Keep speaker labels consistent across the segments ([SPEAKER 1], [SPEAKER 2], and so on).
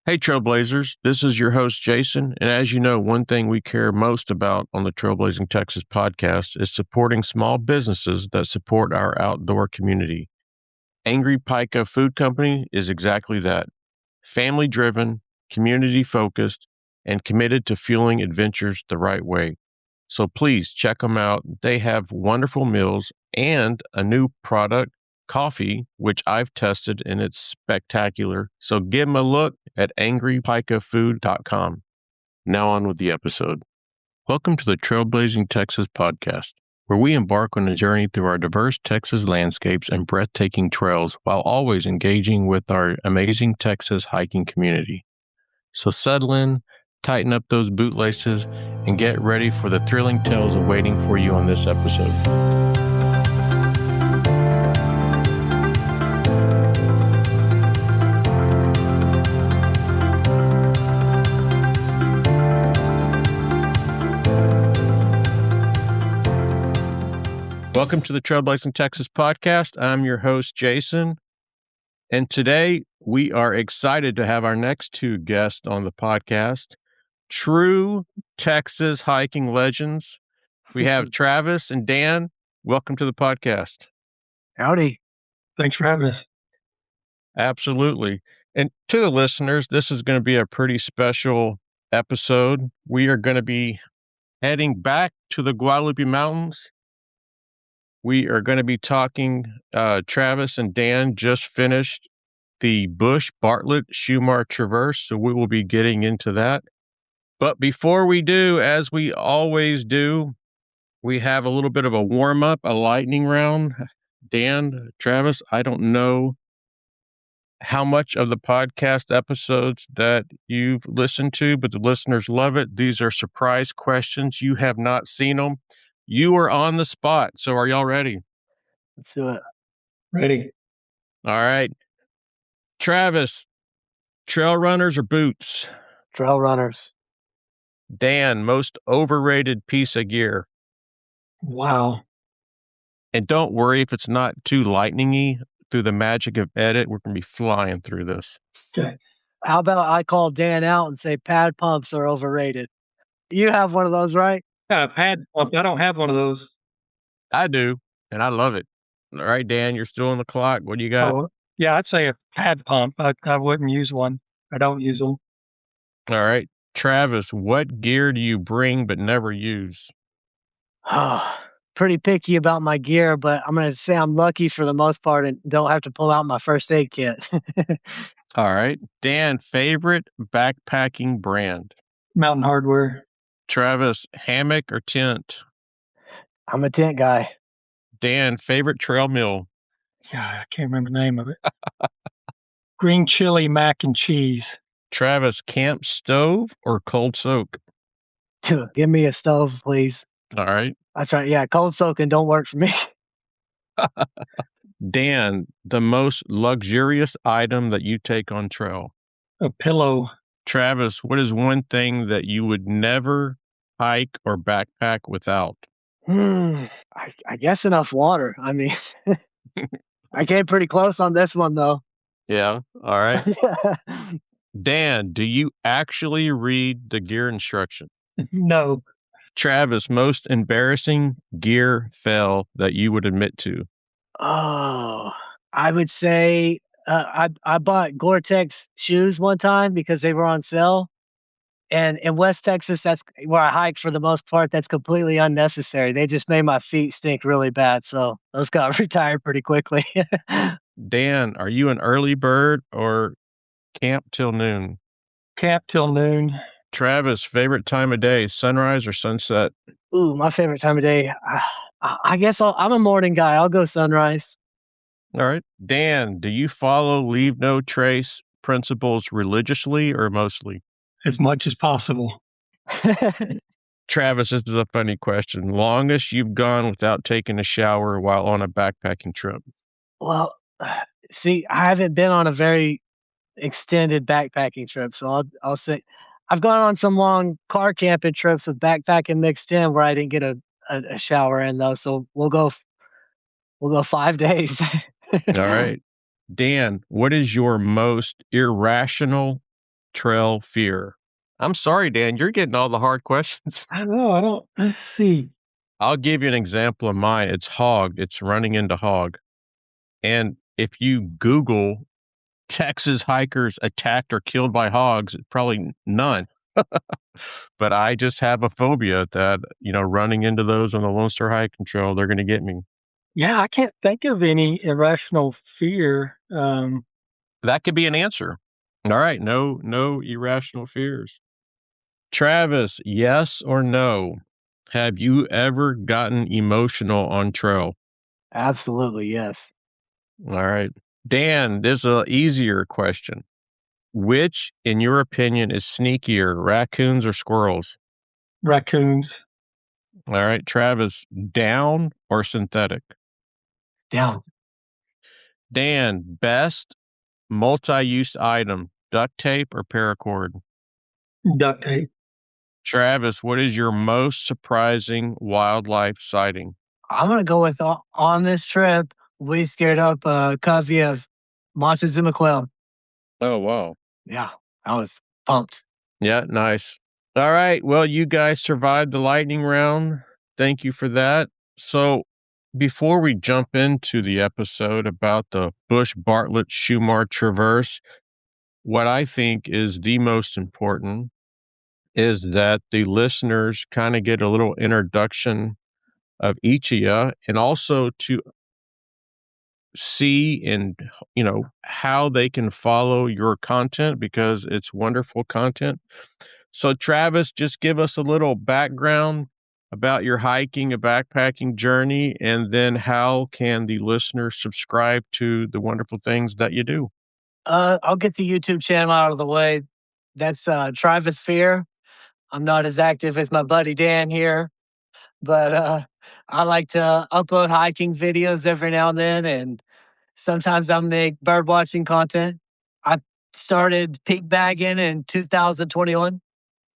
[SPEAKER 1] Hey, Trailblazers, this is your host, Jason. And as you know, one thing we care most about on the Trailblazing Texas podcast is supporting small businesses that support our outdoor community. Angry Pica Food Company is exactly that. Family-driven, community-focused, and committed to fueling adventures the right way. So please check them out. They have wonderful meals and a new product, coffee, which I've tested and it's spectacular. So give them a look at angrypicafood.com. Now on with the episode. Welcome to the Trailblazing Texas Podcast, where we embark on a journey through our diverse Texas landscapes and breathtaking trails while always engaging with our amazing Texas hiking community. So settle in, tighten up those bootlaces, and get ready for the thrilling tales awaiting for you on this episode. Welcome to the Trailblazing Texas Podcast. I'm your host, Jason. And today we are excited to have our next two guests on the podcast, true Texas hiking legends. We have Travis and Dan. Welcome to the podcast.
[SPEAKER 2] Howdy.
[SPEAKER 3] Thanks for having us.
[SPEAKER 1] Absolutely. And to the listeners, this is going to be a pretty special episode. We are going to be heading back to the Guadalupe Mountains. We are going to be talking, Travis and Dan just finished the Bush Bartlett Shumard Traverse, so we will be getting into that. But before we do, as we always do, we have a little bit of a warm-up, a lightning round. Dan, Travis, I don't know how much of the podcast episodes that you've listened to, but the listeners love it. These are surprise questions. You have not seen them. You are on the spot. So are y'all ready?
[SPEAKER 2] Let's do it.
[SPEAKER 3] Ready.
[SPEAKER 1] All right. Travis, trail runners or boots?
[SPEAKER 2] Trail runners.
[SPEAKER 1] Dan, most overrated piece of gear?
[SPEAKER 3] Wow.
[SPEAKER 1] And don't worry if it's not too lightning-y. Through the magic of edit, we're going to be flying through this.
[SPEAKER 3] Okay.
[SPEAKER 2] How about I call Dan out and say pad pumps are overrated? You have one of those, right?
[SPEAKER 3] Yeah, pad pump. I don't have one of those.
[SPEAKER 1] I do, and I love it. All right, Dan, you're still on the clock. What do you got?
[SPEAKER 3] Oh, yeah, I'd say a pad pump. I wouldn't use one. I don't use them.
[SPEAKER 1] All right. Travis, what gear do you bring but never use?
[SPEAKER 2] Pretty picky about my gear, but I'm going to say I'm lucky for the most part and don't have to pull out my first aid kit.
[SPEAKER 1] All right. Dan, favorite backpacking brand?
[SPEAKER 3] Mountain Hardware.
[SPEAKER 1] Travis, hammock or tent?
[SPEAKER 2] I'm a tent guy.
[SPEAKER 1] Dan, favorite trail meal?
[SPEAKER 3] Yeah, I can't remember the name of it. Green chili mac and cheese.
[SPEAKER 1] Travis, camp stove or cold soak?
[SPEAKER 2] Give me a stove, please.
[SPEAKER 1] All right.
[SPEAKER 2] I try. Yeah, cold soaking don't work for me.
[SPEAKER 1] Dan, the most luxurious item that you take on trail?
[SPEAKER 3] A pillow.
[SPEAKER 1] Travis, what is one thing that you would never hike or backpack without?
[SPEAKER 2] I guess enough water. I mean, I came pretty close on this one, though.
[SPEAKER 1] Yeah. All right. Dan, do you actually read the gear instruction?
[SPEAKER 3] No.
[SPEAKER 1] Travis, most embarrassing gear fail that you would admit to?
[SPEAKER 2] Oh, I would say I bought Gore-Tex shoes one time because they were on sale. And in West Texas, that's where I hike for the most part. That's completely unnecessary. They just made my feet stink really bad. So those got retired pretty quickly.
[SPEAKER 1] Dan, are you an early bird or camp till noon?
[SPEAKER 3] Camp till noon.
[SPEAKER 1] Travis, favorite time of day, sunrise or sunset?
[SPEAKER 2] Ooh, my favorite time of day. I guess I'm a morning guy. I'll go sunrise.
[SPEAKER 1] All right. Dan, do you follow leave no trace principles religiously or mostly?
[SPEAKER 3] As much as possible.
[SPEAKER 1] Travis, this is a funny question. Longest you've gone without taking a shower while on a backpacking trip?
[SPEAKER 2] Well, see, I haven't been on a very extended backpacking trip, so I'll say I've gone on some long car camping trips with backpacking mixed in where I didn't get a shower in though. So we'll go 5 days.
[SPEAKER 1] All right. Dan, what is your most irrational trail fear? I'm sorry, Dan, you're getting all the hard questions.
[SPEAKER 3] I don't. Let's see.
[SPEAKER 1] I'll give you an example of mine. It's hog. It's running into hog. And if you Google Texas hikers attacked or killed by hogs, probably none. But I just have a phobia that, running into those on the Lone Star hiking trail, they're going to get me.
[SPEAKER 3] Yeah, I can't think of any irrational fear.
[SPEAKER 1] That could be an answer. All right. No irrational fears. Travis, yes or no? Have you ever gotten emotional on trail?
[SPEAKER 2] Absolutely, yes.
[SPEAKER 1] All right. Dan, this is an easier question. Which, in your opinion, is sneakier, raccoons or squirrels?
[SPEAKER 3] Raccoons.
[SPEAKER 1] All right. Travis, down or synthetic?
[SPEAKER 2] Down.
[SPEAKER 1] Dan, best multi-use item, duct tape or paracord?
[SPEAKER 3] Duct tape.
[SPEAKER 1] Travis, what is your most surprising wildlife sighting?
[SPEAKER 2] I'm going to go with on this trip, we scared up a covey of Montezuma quail.
[SPEAKER 1] Oh, wow.
[SPEAKER 2] Yeah, I was pumped.
[SPEAKER 1] Yeah, nice. All right. Well, you guys survived the lightning round. Thank you for that. So before we jump into the episode about the Bush Bartlett Shumard Traverse, what I think is the most important is that the listeners kind of get a little introduction of each of you, and also to see and how they can follow your content, because it's wonderful content. So Travis, just give us a little background about your hiking and backpacking journey, and then how can the listeners subscribe to the wonderful things that you do?
[SPEAKER 2] I'll get the YouTube channel out of the way. That's Travis Fear. I'm not as active as my buddy Dan here, but I like to upload hiking videos every now and then, and sometimes I'll make bird watching content. I started peak bagging in 2021.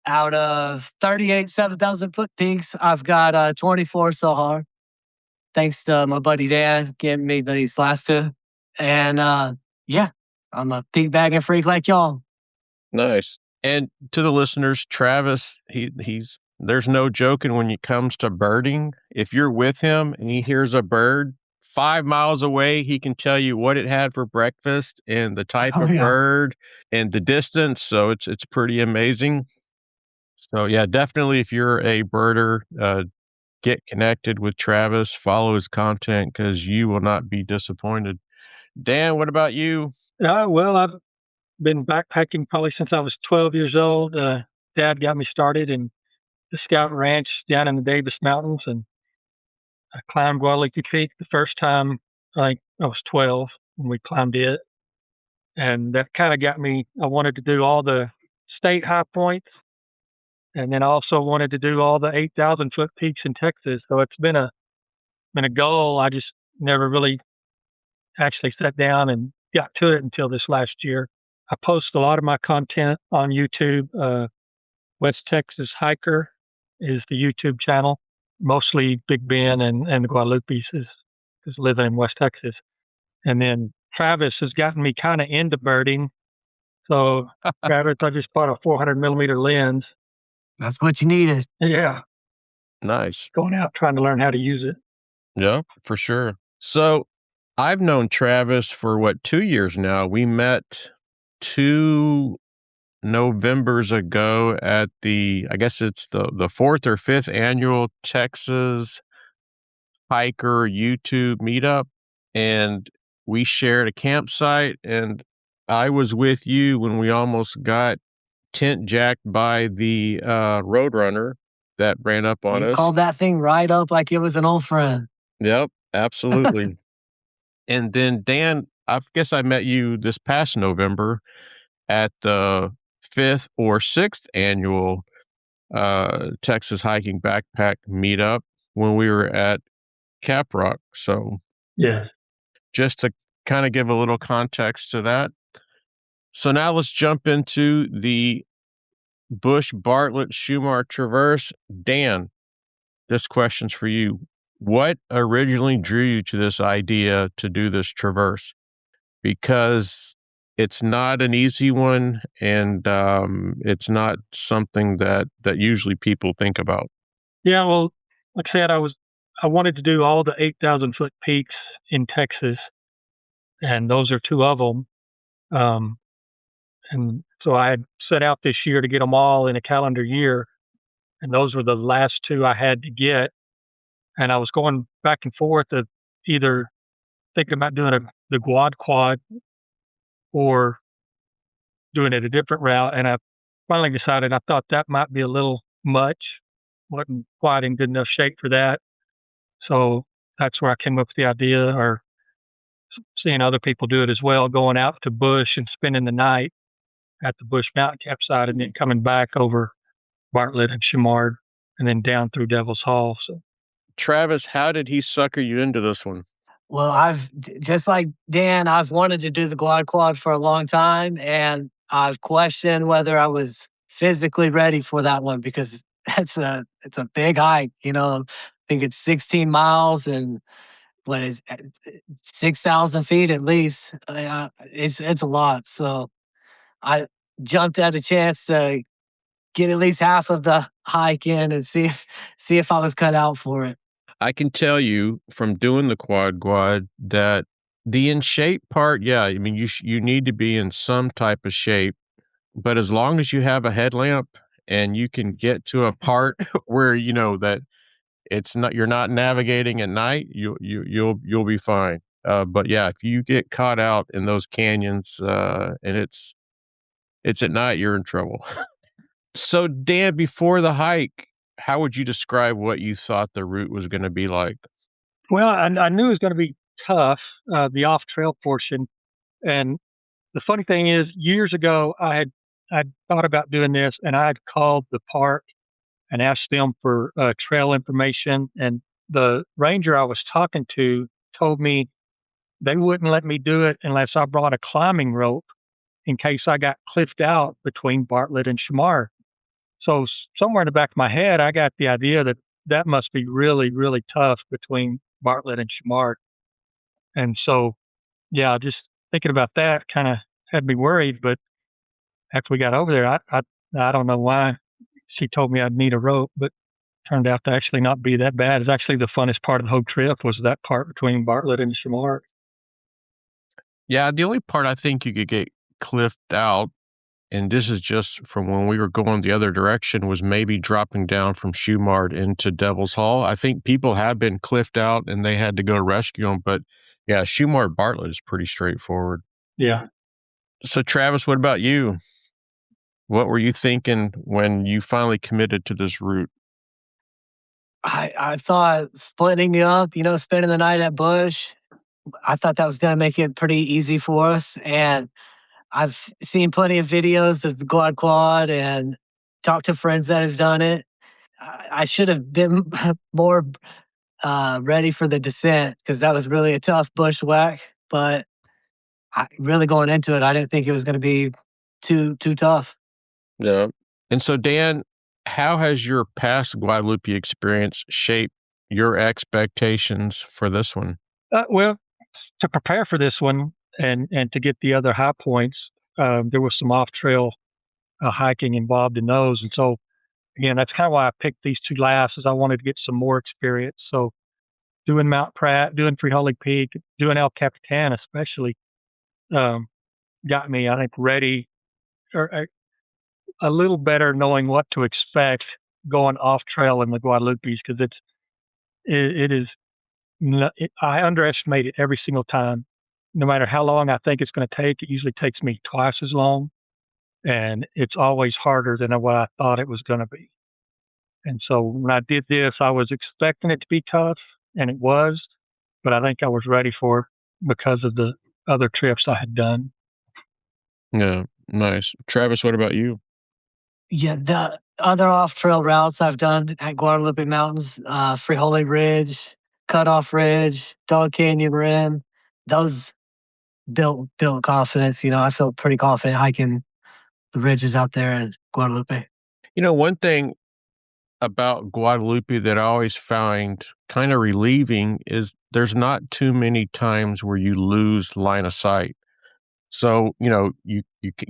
[SPEAKER 2] Out of 38 7,000 foot peaks, I've got 24 so far. Thanks to my buddy Dan giving me these last two. And yeah, I'm a peak bagging freak like y'all.
[SPEAKER 1] Nice. And to the listeners, Travis, he's there's no joking when it comes to birding. If you're with him and he hears a bird 5 miles away, he can tell you what it had for breakfast and the type of bird and the distance. So it's pretty amazing. So yeah, definitely if you're a birder, get connected with Travis, follow his content, because you will not be disappointed. Dan, what about you?
[SPEAKER 3] Well, I've been backpacking probably since I was 12 years old. Dad got me started in the Scout Ranch down in the Davis Mountains, and I climbed Guadalupe Peak the first time. I think I was 12 when we climbed it, and that kind of got me. I wanted to do all the state high points, and then I also wanted to do all the 8,000 foot peaks in Texas. So it's been a goal. I just never really actually sat down and got to it until this last year. I post a lot of my content on YouTube. West Texas Hiker is the YouTube channel. Mostly Big Bend and the Guadalupes is living in West Texas. And then Travis has gotten me kind of into birding. So Travis, I just bought a 400 millimeter lens.
[SPEAKER 2] That's what you needed.
[SPEAKER 3] Yeah.
[SPEAKER 1] Nice.
[SPEAKER 3] Going out trying to learn how to use it.
[SPEAKER 1] Yeah, for sure. So I've known Travis for 2 years now. We met 2 Novembers ago at I guess it's the 4th or 5th annual Texas Hiker YouTube meetup. And we shared a campsite, and I was with you when we almost got tent jacked by the Roadrunner that ran up on us.
[SPEAKER 2] Called that thing right up like it was an old friend.
[SPEAKER 1] Yep, absolutely. And then Dan, I guess I met you this past November at the 5th or 6th annual Texas Hiking Backpack meetup when we were at Caprock. So
[SPEAKER 3] yeah,
[SPEAKER 1] just to kind of give a little context to that. So now let's jump into the Bush Bartlett Shumard Traverse. Dan, this question's for you. What originally drew you to this idea to do this traverse? Because it's not an easy one, and it's not something that usually people think about.
[SPEAKER 3] Yeah, well, like I said, I wanted to do all the 8,000 foot peaks in Texas, and those are two of them. And so I had set out this year to get them all in a calendar year, and those were the last two I had to get. And I was going back and forth of either thinking about doing the quad or doing it a different route. And I finally decided I thought that might be a little much. Wasn't quite in good enough shape for that. So that's where I came up with the idea, or seeing other people do it as well, going out to bush and spending the night at the Bush Mountain campsite and then coming back over Bartlett and Shumard and then down through Devil's Hall. So,
[SPEAKER 1] Travis, how did he sucker you into this one?
[SPEAKER 2] Well, just like Dan, I've wanted to do the quad for a long time, and I've questioned whether I was physically ready for that one because it's a big hike. I think it's 16 miles and what is 6,000 feet at least. It's a lot. So I jumped at a chance to get at least half of the hike in and see if I was cut out for it.
[SPEAKER 1] I can tell you from doing the quad that the in shape part, yeah, I mean, you need to be in some type of shape, but as long as you have a headlamp and you can get to a part where that you're not navigating at night, you'll be fine. But yeah, if you get caught out in those canyons and it's at night, you're in trouble. So Dan, before the hike, how would you describe what you thought the route was going to be like?
[SPEAKER 3] well, I knew it was going to be tough, the off trail portion. And the funny thing is, years ago, I'd thought about doing this, and I had called the park and asked them for trail information. And the ranger I was talking to told me they wouldn't let me do it unless I brought a climbing rope in case I got cliffed out between Bartlett and Shumard. So somewhere in the back of my head, I got the idea that must be really, really tough between Bartlett and Shumard. And so, yeah, just thinking about that kind of had me worried. But after we got over there, I don't know why she told me I'd need a rope, but turned out to actually not be that bad. It's actually the funnest part of the whole trip was that part between Bartlett and Shumard.
[SPEAKER 1] Yeah, the only part I think you could get cliffed out, and this is just from when we were going the other direction, was maybe dropping down from Shumard into Devil's Hall. I think people have been cliffed out and they had to go rescue them, but yeah, Shumard Bartlett is pretty straightforward.
[SPEAKER 3] Yeah.
[SPEAKER 1] So Travis, what about you? What were you thinking when you finally committed to this route?
[SPEAKER 2] I thought splitting it up, spending the night at Bush, I thought that was going to make it pretty easy for us. And I've seen plenty of videos of the quad and talked to friends that have done it. I should have been more ready for the descent because that was really a tough bushwhack. But really going into it, I didn't think it was going to be too tough.
[SPEAKER 1] Yeah. And so, Dan, how has your past Guadalupe experience shaped your expectations for this one?
[SPEAKER 3] Well, to prepare for this one and to get the other high points, there was some off-trail hiking involved in those. And so, again, that's kind of why I picked these two last, is I wanted to get some more experience. So doing Mount Pratt, doing Free Holy Peak, doing El Capitan especially got me, I think, ready or a little better knowing what to expect going off-trail in the Guadalupes, because I underestimate it every single time. No matter how long I think it's going to take, it usually takes me twice as long. And it's always harder than what I thought it was going to be. And so when I did this, I was expecting it to be tough, and it was, but I think I was ready for it because of the other trips I had done.
[SPEAKER 1] Yeah, nice. Travis, what about you?
[SPEAKER 2] Yeah, the other off-trail routes I've done at Guadalupe Mountains, Free Holy Ridge, Cutoff Ridge, Dog Canyon Rim, those built confidence. I felt pretty confident hiking the ridges out there in Guadalupe.
[SPEAKER 1] One thing about Guadalupe that I always find kind of relieving is there's not too many times where you lose line of sight. So, you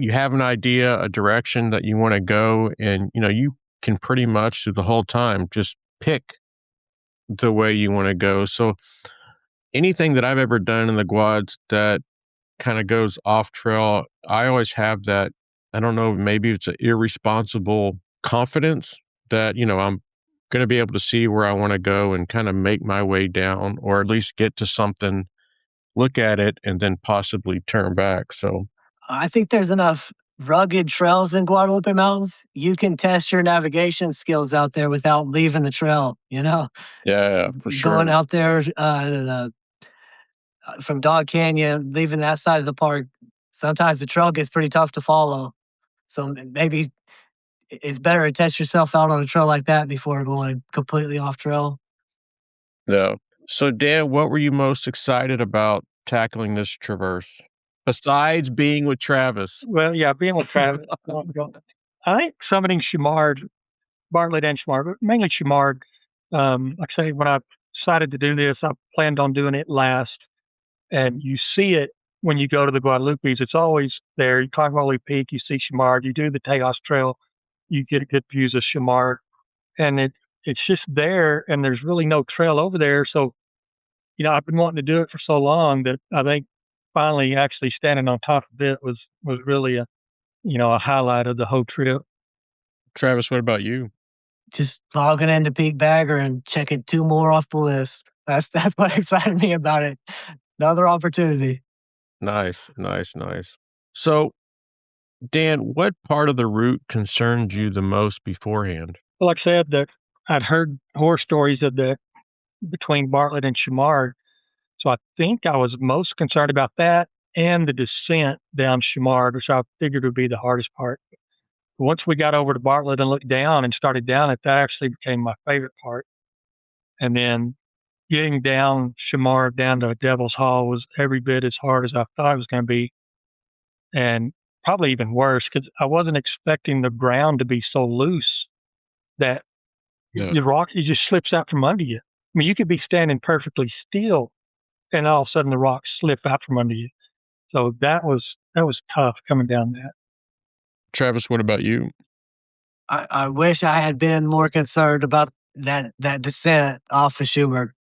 [SPEAKER 1] have an idea, a direction that you want to go, and, you can pretty much through the whole time just pick the way you want to go. So anything that I've ever done in the Guads that kind of goes off trail, I always have that, I don't know, maybe it's an irresponsible confidence that, I'm going to be able to see where I want to go and kind of make my way down, or at least get to something, look at it, and then possibly turn back. So
[SPEAKER 2] I think there's enough rugged trails in Guadalupe Mountains. You can test your navigation skills out there without leaving the trail,
[SPEAKER 1] yeah, for sure.
[SPEAKER 2] Going out there from Dog Canyon, leaving that side of the park, sometimes the trail gets pretty tough to follow. So maybe it's better to test yourself out on a trail like that before going completely off trail.
[SPEAKER 1] Yeah. So Dan, what were you most excited about tackling this traverse besides being with Travis?
[SPEAKER 3] Well, yeah, being with Travis. I think summiting Shumard, Bartlett and Shumard, but mainly Shumard. Like I say, when I decided to do this, I planned on doing it last. And you see it when you go to the Guadalupes. It's always there. You climb Guadalupe Peak, you see Shumard. You do the Tejas Trail, you get good views of Shumard. And it's just there, and there's really no trail over there. So, I've been wanting to do it for so long that I think finally actually standing on top of it was really a highlight of the whole trip.
[SPEAKER 1] Travis, what about you?
[SPEAKER 2] Just logging into Peak Bagger and checking 2 more off the list. That's what excited me about it. Another opportunity.
[SPEAKER 1] Nice. So, Dan, what part of the route concerned you the most beforehand?
[SPEAKER 3] Well, like I said, that I'd heard horror stories of between Bartlett and Shumard. So I think I was most concerned about that and the descent down Shumard, which I figured would be the hardest part. But once we got over to Bartlett and looked down and started down it, that actually became my favorite part. And then getting down Shumard down to Devil's Hall was every bit as hard as I thought it was going to be. And probably even worse because I wasn't expecting the ground to be so loose that the rock, it just slips out from under you. I mean, you could be standing perfectly still and all of a sudden the rocks slip out from under you. So that was tough coming down that.
[SPEAKER 1] Travis, what about you?
[SPEAKER 2] I wish I had been more concerned about that descent off of Shumard.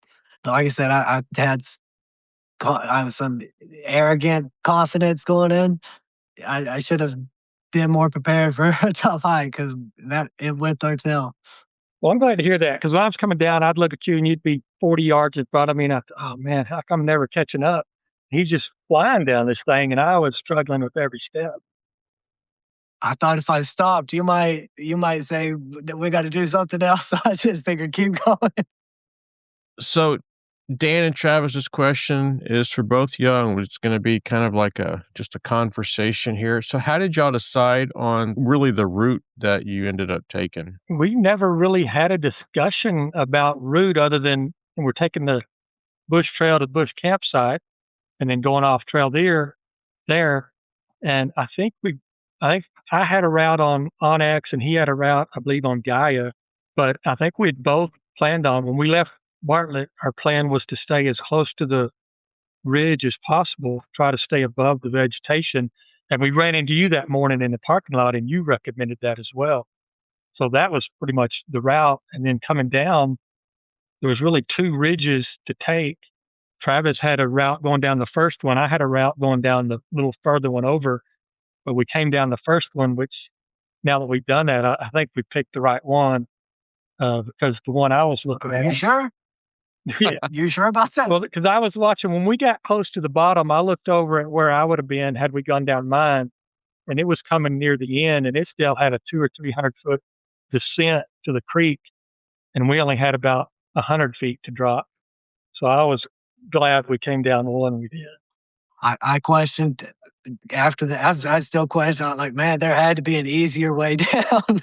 [SPEAKER 2] Like I said, I had some arrogant confidence going in. I should have been more prepared for a tough hike because it whipped our tail.
[SPEAKER 3] Well, I'm glad to hear that because when I was coming down, I'd look at you and you'd be 40 yards in front of me, and I thought, oh man, how come I'm never catching up? He's just flying down this thing, and I was struggling with every step.
[SPEAKER 2] I thought if I stopped, you might say that we got to do something else. So I just figured keep going.
[SPEAKER 1] So Dan and Travis's question is for both young. It's going to be kind of like just a conversation here. So how did y'all decide on really the route that you ended up taking?
[SPEAKER 3] We never really had a discussion about route other than we're taking the bush trail to the bush campsite and then going off trail there. And I think I had a route on Onyx and he had a route, I believe, on Gaia. But I think we'd both planned on, when we left Bartlett, our plan was to stay as close to the ridge as possible, try to stay above the vegetation. And we ran into you that morning in the parking lot and you recommended that as well. So that was pretty much the route. And then coming down, there was really 2 ridges to take. Travis had a route going down the first one. I had a route going down the little further one over. But we came down the first one, which now that we've done that, I think we picked the right one because the one I was looking at.
[SPEAKER 2] Are you sure?
[SPEAKER 3] Yeah.
[SPEAKER 2] You sure about that?
[SPEAKER 3] Well, because I was watching, when we got close to the bottom, I looked over at where I would have been had we gone down mine, and it was coming near the end, and it still had a 200 or 300 foot descent to the creek, and we only had about 100 feet to drop. So I was glad we came down the one we did.
[SPEAKER 2] I questioned after that. I still question. I'm like, man, there had to be an easier way down.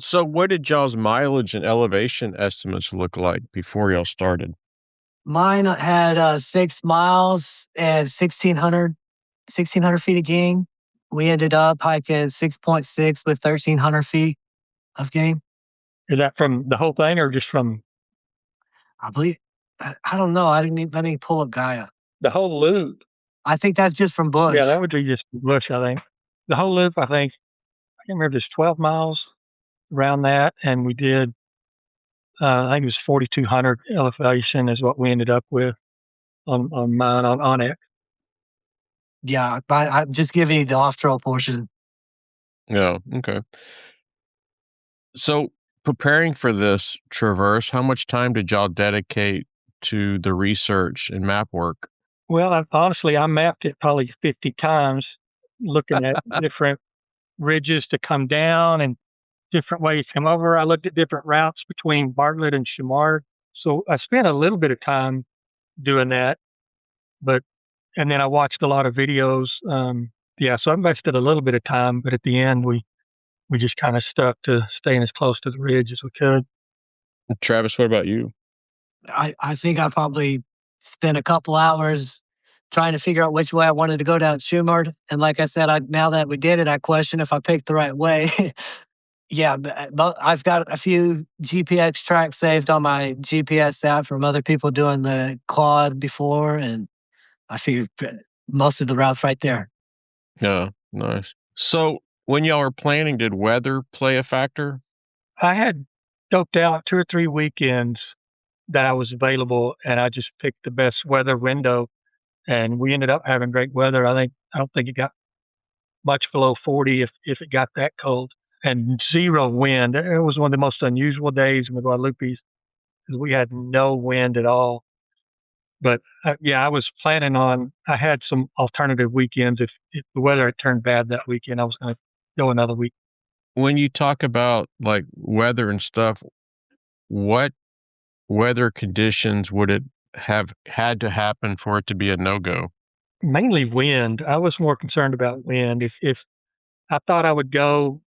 [SPEAKER 1] So what did y'all's mileage and elevation estimates look like before y'all started?
[SPEAKER 2] Mine had 6 miles and 1,600 feet of gain. We ended up hiking 6.6 with 1,300 feet of gain.
[SPEAKER 3] Is that from the whole thing or just from?
[SPEAKER 2] I believe. I don't know. Let me pull up Gaia.
[SPEAKER 3] The whole loop.
[SPEAKER 2] I think that's just from Bush.
[SPEAKER 3] Yeah, that would be just Bush, I think. The whole loop, I think, I can't remember, there's 12 miles around that, and we did, I think it was 4,200 elevation is what we ended up with on mine, on Onyx.
[SPEAKER 2] Yeah, I'm just giving you the off-trail portion.
[SPEAKER 1] Yeah, okay. So preparing for this traverse, how much time did y'all dedicate to the research and map work?
[SPEAKER 3] Well, honestly, I mapped it probably 50 times, looking at different ridges to come down and different ways to come over. I looked at different routes between Bartlett and Shumard. So I spent a little bit of time doing that, and then I watched a lot of videos. So I invested a little bit of time, but at the end, we just kind of stuck to staying as close to the ridge as we could.
[SPEAKER 1] Travis, what about you?
[SPEAKER 2] I think I probably spent a couple hours trying to figure out which way I wanted to go down Shumard. And like I said, now that we did it, I question if I picked the right way. Yeah, but I've got a few GPX tracks saved on my GPS app from other people doing the quad before, and I figured most of the routes right there.
[SPEAKER 1] Yeah, nice. So when y'all were planning, did weather play a factor?
[SPEAKER 3] I had scoped out 2 or 3 weekends that I was available, and I just picked the best weather window, and we ended up having great weather. I don't think it got much below 40 if it got that cold, and zero wind. It was one of the most unusual days in the Guadalupes because we had no wind at all. But I was planning on, I had some alternative weekends. If the weather had turned bad that weekend, I was going to go another week.
[SPEAKER 1] When you talk about like weather and stuff, what weather conditions would it have had to happen for it to be a no-go?
[SPEAKER 3] Mainly wind. I was more concerned about wind. If I thought I would go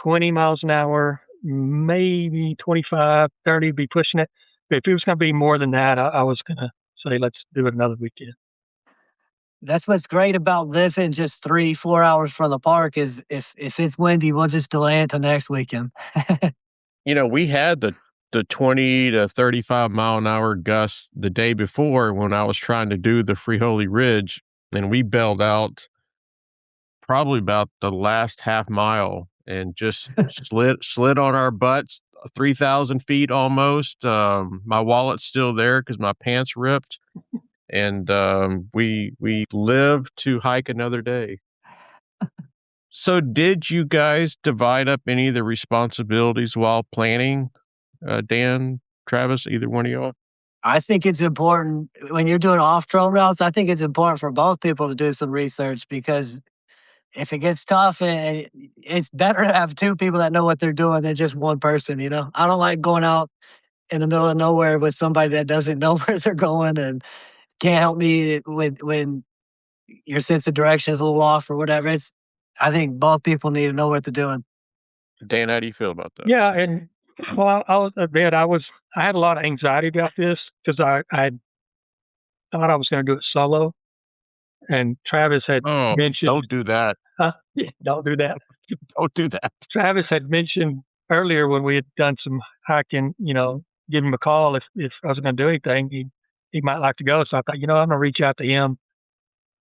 [SPEAKER 3] 20 miles an hour, maybe 25, 30, be pushing it. But if it was going to be more than that, I was going to say, let's do it another weekend.
[SPEAKER 2] That's what's great about living just 3-4 hours from the park is if it's windy, we'll just delay it to next weekend.
[SPEAKER 1] We had the 20 to 35 mile an hour gusts the day before when I was trying to do the Free Holy Ridge, and we bailed out probably about the last half mile and just slid on our butts 3,000 feet almost. My wallet's still there because my pants ripped, and we lived to hike another day. So did you guys divide up any of the responsibilities while planning? Dan, Travis, either one of y'all?
[SPEAKER 2] I think it's important when you're doing off-trail routes. I think it's important for both people to do some research because if it gets tough, it's better to have 2 people that know what they're doing than just one person. I don't like going out in the middle of nowhere with somebody that doesn't know where they're going and can't help me when your sense of direction is a little off or whatever. I think both people need to know what they're doing.
[SPEAKER 1] Dan, how do you feel about that?
[SPEAKER 3] Yeah, and well, I'll admit I had a lot of anxiety about this because I thought I was going to do it solo, and Travis had mentioned.
[SPEAKER 1] Don't do that.
[SPEAKER 3] Yeah, don't do that.
[SPEAKER 1] Don't do that.
[SPEAKER 3] Travis had mentioned earlier when we had done some hiking, give him a call if I was going to do anything, he might like to go. So I thought, I'm going to reach out to him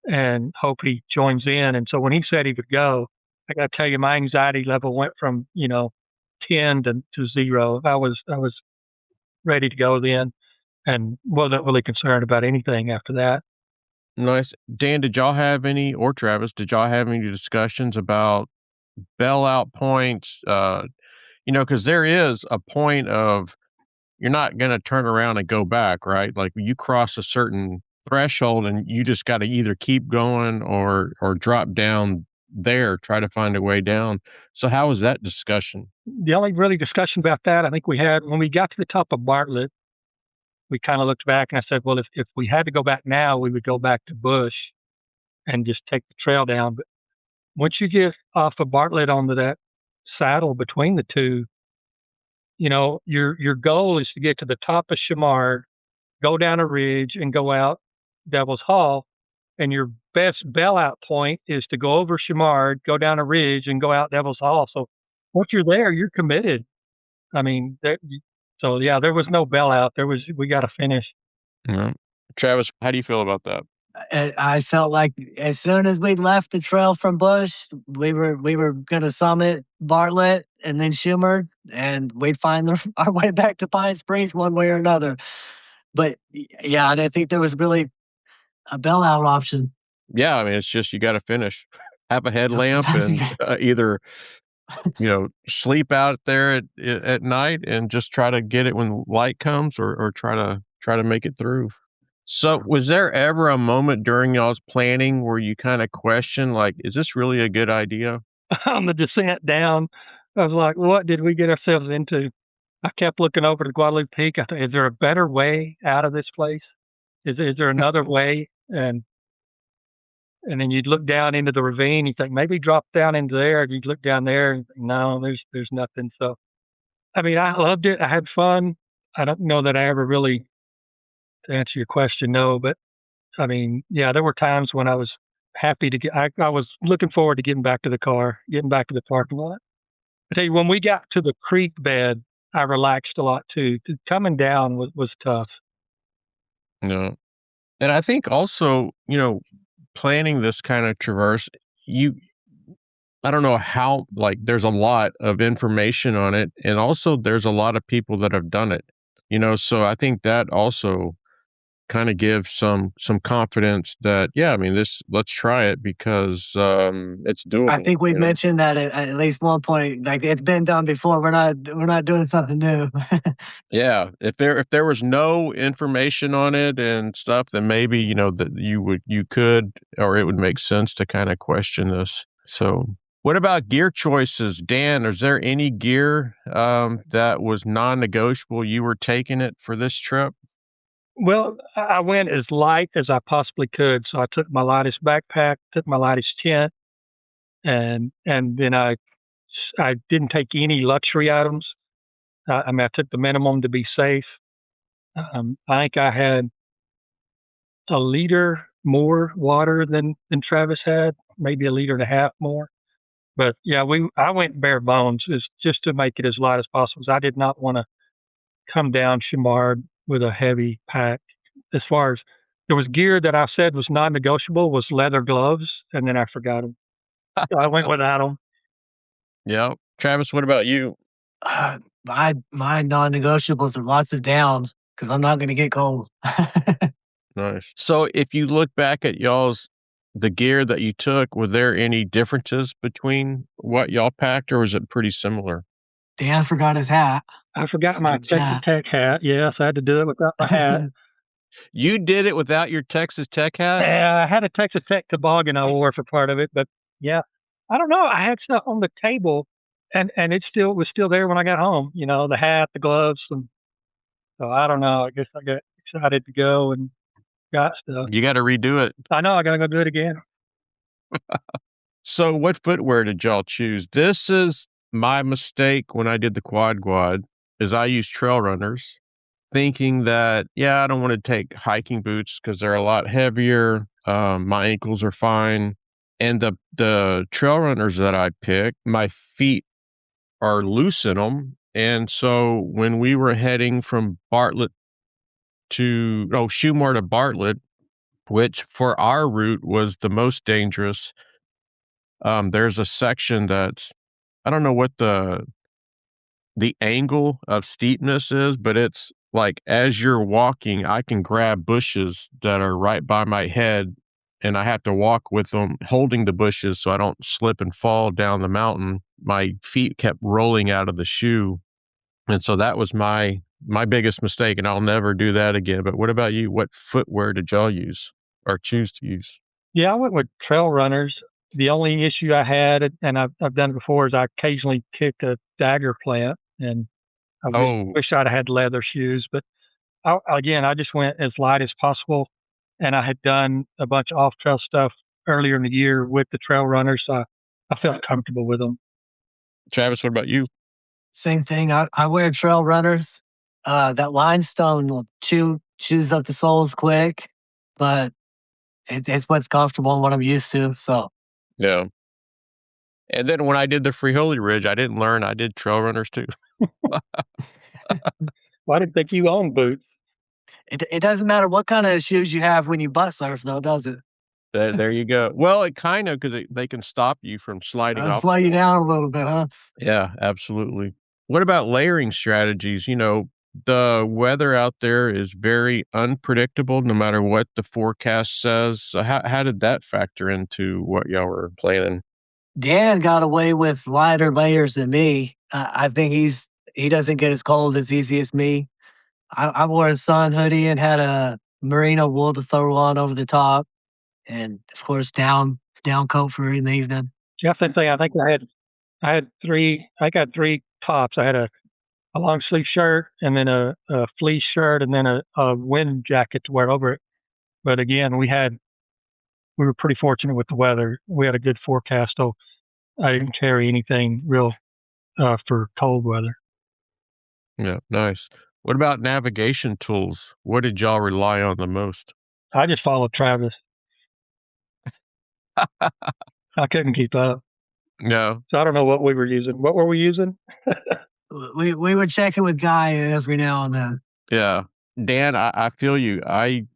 [SPEAKER 3] and hope he joins in. And so when he said he would go, I got to tell you, my anxiety level went from 10 to 0. I was ready to go then, and wasn't really concerned about anything after that.
[SPEAKER 1] Nice. Dan, did y'all have any, or Travis, did y'all have any discussions about bailout points? Because there is a point of you're not going to turn around and go back, right? Like you cross a certain threshold and you just got to either keep going or drop down there, try to find a way down. So how was that discussion?
[SPEAKER 3] The only really discussion about that I think we had when we got to the top of Bartlett, we kind of looked back and I said, well, if we had to go back now, we would go back to Bush and just take the trail down. But once you get off of Bartlett onto that saddle between the two, your goal is to get to the top of Shumard, go down a ridge and go out Devil's Hall. And your best bailout point is to go over Shumard, go down a ridge and go out Devil's Hall. So once you're there, you're committed. I mean, there was no bailout. We got to finish.
[SPEAKER 1] Mm-hmm. Travis, how do you feel about that?
[SPEAKER 2] I felt like as soon as we left the trail from Bush, we were gonna summit Bartlett and then Shumard, and we'd find our way back to Pine Springs one way or another. But yeah, I didn't think there was really a bailout option.
[SPEAKER 1] Yeah, I mean, it's just you got to finish. Have a headlamp and either sleep out there at night and just try to get it when light comes, or try to make it through. So, was there ever a moment during y'all's planning where you kind of question, like, is this really a good idea?
[SPEAKER 3] On the descent down, I was like, what did we get ourselves into? I kept looking over to Guadalupe Peak. I thought, is there a better way out of this place? Is there another way? And then you'd look down into the ravine. You think maybe drop down into there. You'd look down there, and no, there's nothing. So, I mean, I loved it. I had fun. I don't know that I ever really, to answer your question, no. But I mean, yeah, there were times when I was happy to get. I was looking forward to getting back to the car, getting back to the parking lot. I tell you, when we got to the creek bed, I relaxed a lot too. Coming down was tough.
[SPEAKER 1] No, and I think also, planning this kind of traverse, I don't know how, like, there's a lot of information on it, and also there's a lot of people that have done it, so I think that also kind of gives some confidence that, yeah, I mean, let's try it because it's doable.
[SPEAKER 2] I think we've mentioned that at least one point, like it's been done before. We're not doing something new.
[SPEAKER 1] Yeah, if there was no information on it and stuff, then maybe that you could, or it would make sense to kind of question this. So, what about gear choices, Dan? Is there any gear that was non-negotiable you were taking it for this trip?
[SPEAKER 3] Well, I went as light as I possibly could. So I took my lightest backpack, took my lightest tent, and then I didn't take any luxury items. I mean, I took the minimum to be safe. I think I had a liter more water than Travis had, maybe 1.5 liters more. But yeah, I went bare bones just to make it as light as possible. I did not want to come down Shumard with a heavy pack. As far as there was gear that I said was non-negotiable, was leather gloves, and then I forgot them. So I went without them.
[SPEAKER 1] Yeah. Travis, what about you?
[SPEAKER 2] My non-negotiables are lots of down because I'm not going to get cold.
[SPEAKER 1] Nice. So if you look back at the gear that you took, were there any differences between what y'all packed, or was it pretty similar?
[SPEAKER 2] Dan forgot his hat.
[SPEAKER 3] I forgot my Texas Tech hat. Yes, I had to do it without my hat.
[SPEAKER 1] You did it without your Texas Tech hat?
[SPEAKER 3] Yeah, I had a Texas Tech toboggan I wore for part of it, but yeah, I don't know. I had stuff on the table, and it was still there when I got home. The hat, the gloves, and so I don't know. I guess I got excited to go and got stuff.
[SPEAKER 1] You got to redo it.
[SPEAKER 3] I know. I got to go do it again.
[SPEAKER 1] So, what footwear did y'all choose? This is my mistake when I did the quad, is I used trail runners, thinking that, I don't want to take hiking boots because they're a lot heavier. My ankles are fine. And the trail runners that I picked, my feet are loose in them. And so when we were heading from Shumard to Bartlett, which for our route was the most dangerous, there's a section that's, I don't know what the angle of steepness is, but it's like as you're walking, I can grab bushes that are right by my head, and I have to walk with them holding the bushes so I don't slip and fall down the mountain. My feet kept rolling out of the shoe. And so that was my biggest mistake, and I'll never do that again. But what about you? What footwear did y'all use or choose to use?
[SPEAKER 3] Yeah, I went with trail runners. The only issue I had, and I've done it before, is I occasionally kick a dagger plant, and I wish I'd had leather shoes. But I just went as light as possible, and I had done a bunch of off-trail stuff earlier in the year with the trail runners, so I felt comfortable with them.
[SPEAKER 1] Travis, what about you?
[SPEAKER 2] Same thing. I wear trail runners. That limestone will chews up the soles quick, but it's what's comfortable and what I'm used to. So
[SPEAKER 1] yeah. And then when I did the Freeholey Ridge, I didn't learn. I did trail runners too.
[SPEAKER 3] Well, I didn't think you owned boots.
[SPEAKER 2] It doesn't matter what kind of shoes you have when you butt surf, though, does it?
[SPEAKER 1] There you go. Well, it kind of, because they can stop you from sliding off.
[SPEAKER 2] Slow you down a little bit, huh?
[SPEAKER 1] Yeah, absolutely. What about layering strategies? The weather out there is very unpredictable no matter what the forecast says. So how did that factor into what y'all were planning?
[SPEAKER 2] Dan got away with lighter layers than me. I think he doesn't get as cold as easy as me. I wore a sun hoodie and had a merino wool to throw on over the top, and of course down coat for in the evening.
[SPEAKER 3] Jeff, that thing, I think I had three tops. I had a long sleeve shirt and then a fleece shirt and then a wind jacket to wear over it. But again, we were pretty fortunate with the weather. We had a good forecast, so I didn't carry anything real for cold weather.
[SPEAKER 1] Yeah, nice. What about navigation tools? What did y'all rely on the most?
[SPEAKER 3] I just followed Travis. I couldn't keep up.
[SPEAKER 1] No.
[SPEAKER 3] So I don't know what we were using. What were we using?
[SPEAKER 2] We were checking with Guy every now and then.
[SPEAKER 1] Yeah. Dan, I feel you. I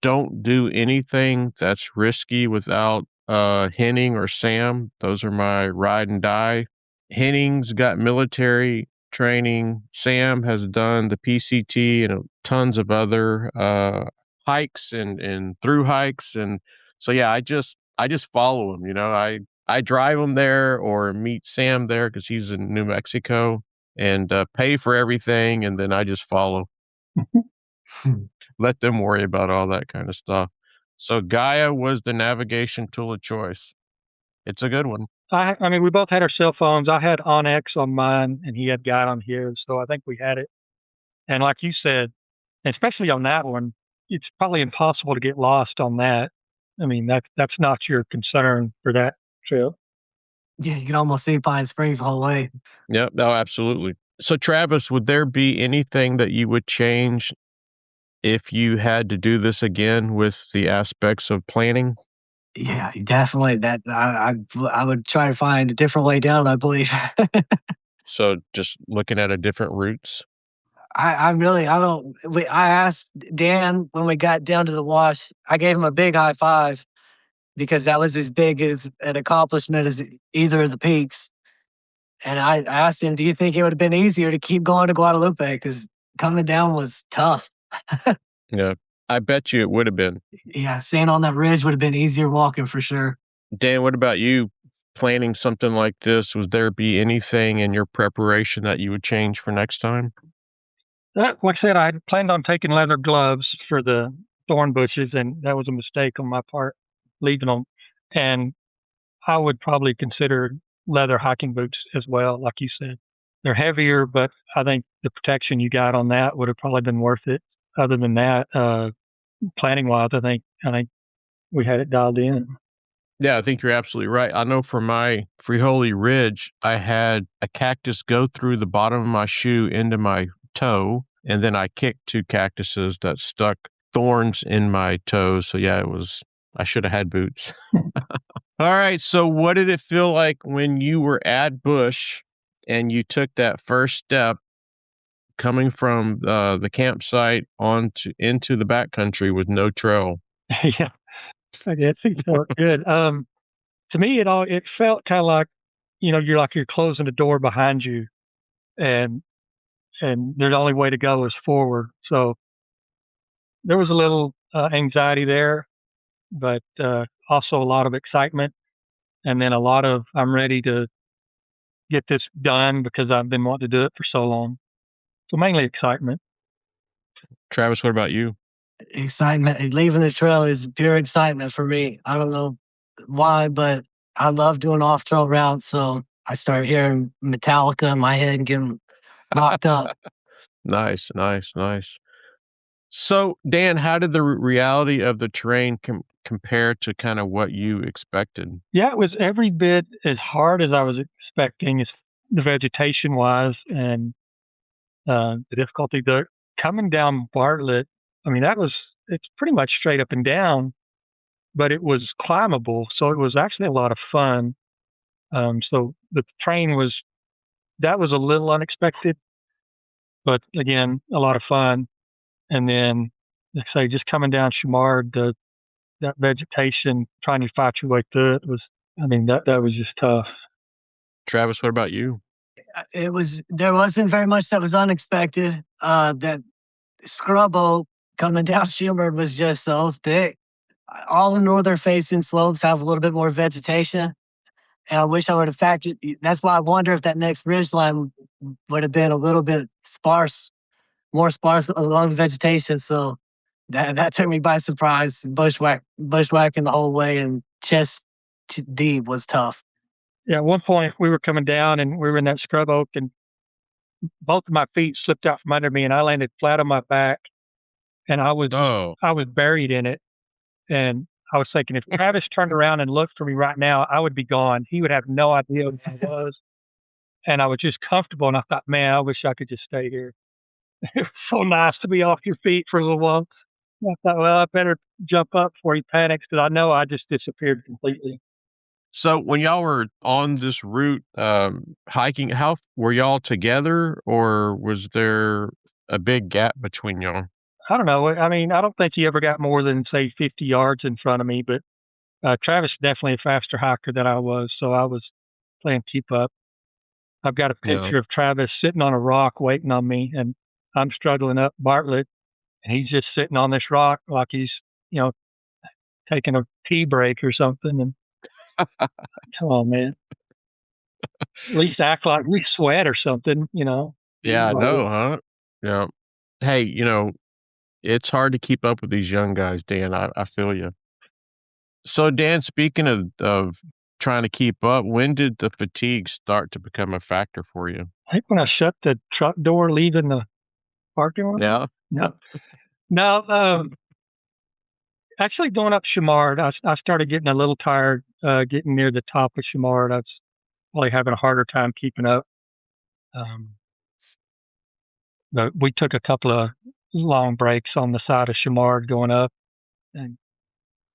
[SPEAKER 1] don't do anything that's risky without Henning or Sam. Those are my ride and die. Henning's got military training. Sam has done the PCT and tons of other hikes and through hikes. And so, yeah, I just follow him. I drive him there or meet Sam there because he's in New Mexico and pay for everything. And then I just follow. Let them worry about all that kind of stuff. So Gaia was the navigation tool of choice. It's a good one.
[SPEAKER 3] I mean, we both had our cell phones. I had Onyx on mine, and he had Guide on his, so I think we had it. And like you said, especially on that one, it's probably impossible to get lost on that. I mean, that's not your concern for that trip.
[SPEAKER 2] Yeah, you can almost see Pine Springs the whole way.
[SPEAKER 1] Yep. No, absolutely. So Travis, would there be anything that you would change if you had to do this again with the aspects of planning?
[SPEAKER 2] Yeah, definitely. That I would try to find a different way down, I believe.
[SPEAKER 1] So just looking at a different routes?
[SPEAKER 2] I asked Dan when we got down to the wash, I gave him a big high five because that was as big as an accomplishment as either of the peaks. And I asked him, do you think it would have been easier to keep going to Guadalupe? Because coming down was tough.
[SPEAKER 1] Yeah, I bet you it would have been.
[SPEAKER 2] Yeah, staying on that ridge would have been easier walking for sure.
[SPEAKER 1] Dan, what about you? Planning something like this, would there be anything in your preparation that you would change for next time?
[SPEAKER 3] Like I said, I planned on taking leather gloves for the thorn bushes, and that was a mistake on my part, leaving them. And I would probably consider leather hiking boots as well, like you said. They're heavier, but I think the protection you got on that would have probably been worth it. Other than that, planning-wise, I think we had it dialed in.
[SPEAKER 1] Yeah, I think you're absolutely right. I know for my Frijoles Ridge, I had a cactus go through the bottom of my shoe into my toe, and then I kicked 2 cactuses that stuck thorns in my toes. So yeah, I should have had boots. All right. So what did it feel like when you were at Bush and you took that first step coming from the campsite into the backcountry with no trail?
[SPEAKER 3] Yeah. I guess it felt good. To me, it felt kind of like, you're closing the door behind you, and the only way to go is forward. So there was a little anxiety there, but also a lot of excitement, and then a lot of I'm ready to get this done because I've been wanting to do it for so long. So mainly excitement.
[SPEAKER 1] Travis, what about you?
[SPEAKER 2] Excitement. Leaving the trail is pure excitement for me. I don't know why, but I love doing off-trail routes. So I start hearing Metallica in my head and getting locked up.
[SPEAKER 1] Nice. So, Dan, how did the reality of the terrain compare to kind of what you expected?
[SPEAKER 3] Yeah, it was every bit as hard as I was expecting, as the vegetation-wise and the difficulty. Coming down Bartlett, I mean, it's pretty much straight up and down, but it was climbable. So it was actually a lot of fun. So the train was a little unexpected, but again, a lot of fun. And then, like I say, just coming down Shumard, that vegetation, trying to fight your way through it that was just tough.
[SPEAKER 1] Travis, what about you?
[SPEAKER 2] There wasn't very much that was unexpected. That scrub oak coming down Shumard was just so thick. All the northern facing slopes have a little bit more vegetation. And I wish I would have factored. That's why I wonder if that next ridge line would have been a little bit more sparse along the vegetation. So that took me by surprise. Bushwhacking the whole way and chest deep was tough.
[SPEAKER 3] Yeah, at one point we were coming down and we were in that scrub oak and both of my feet slipped out from under me and I landed flat on my back and I was buried in it. And I was thinking if Travis turned around and looked for me right now, I would be gone. He would have no idea who I was. And I was just comfortable and I thought, man, I wish I could just stay here. It was so nice to be off your feet for a little while. I thought, well, I better jump up before he panics because I know I just disappeared completely.
[SPEAKER 1] So when y'all were on this route hiking, how were y'all together or was there a big gap between y'all?
[SPEAKER 3] I don't know. I mean, I don't think he ever got more than, say, 50 yards in front of me, but Travis is definitely a faster hiker than I was, so I was playing keep up. I've got a picture of Travis sitting on a rock waiting on me, and I'm struggling up Bartlett, and he's just sitting on this rock like he's, taking a tea break or something. And come on, man. At least act like we sweat or something,
[SPEAKER 1] Yeah, I know, huh? Yeah. Hey, it's hard to keep up with these young guys, Dan. I feel you. So, Dan, speaking of trying to keep up, when did the fatigue start to become a factor for you?
[SPEAKER 3] I think when I shut the truck door leaving the parking lot.
[SPEAKER 1] Yeah.
[SPEAKER 3] No. Actually, going up Shumard, I started getting a little tired getting near the top of Shumard. I was probably having a harder time keeping up. But we took a couple of long breaks on the side of Shumard going up and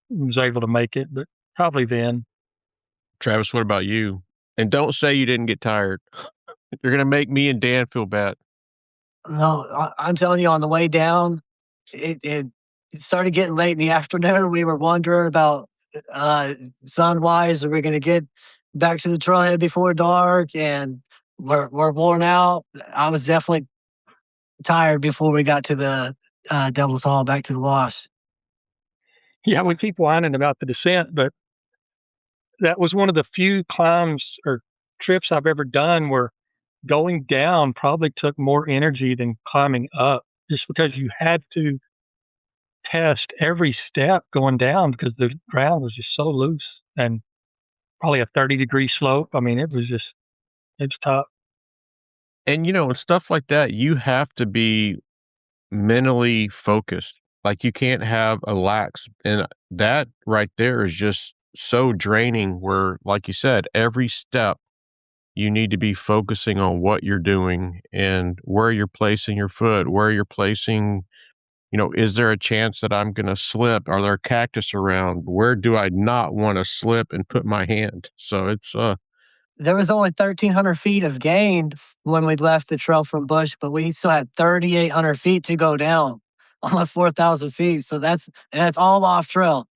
[SPEAKER 3] was able to make it, but probably then.
[SPEAKER 1] Travis, what about you? And don't say you didn't get tired. You're going to make me and Dan feel bad.
[SPEAKER 2] No, I'm telling you, on the way down, it started getting late in the afternoon. We were wondering about sun-wise, are we going to get back to the trailhead before dark? And we're worn out. I was definitely tired before we got to the Devil's Hall, back to the wash.
[SPEAKER 3] Yeah, we keep whining about the descent, but that was one of the few climbs or trips I've ever done where going down probably took more energy than climbing up, just because you had to test every step going down because the ground was just so loose and probably a 30-degree slope. I mean, it's tough.
[SPEAKER 1] And, and stuff like that, you have to be mentally focused. Like you can't have a lax. And that right there is just so draining where, like you said, every step you need to be focusing on what you're doing and where you're placing your foot, where you're placing, is there a chance that I'm going to slip? Are there cactus around? Where do I not want to slip and put my hand? So it's,
[SPEAKER 2] there was only 1,300 feet of gain when we left the trail from Bush, but we still had 3,800 feet to go down, almost 4,000 feet. So that's all off trail.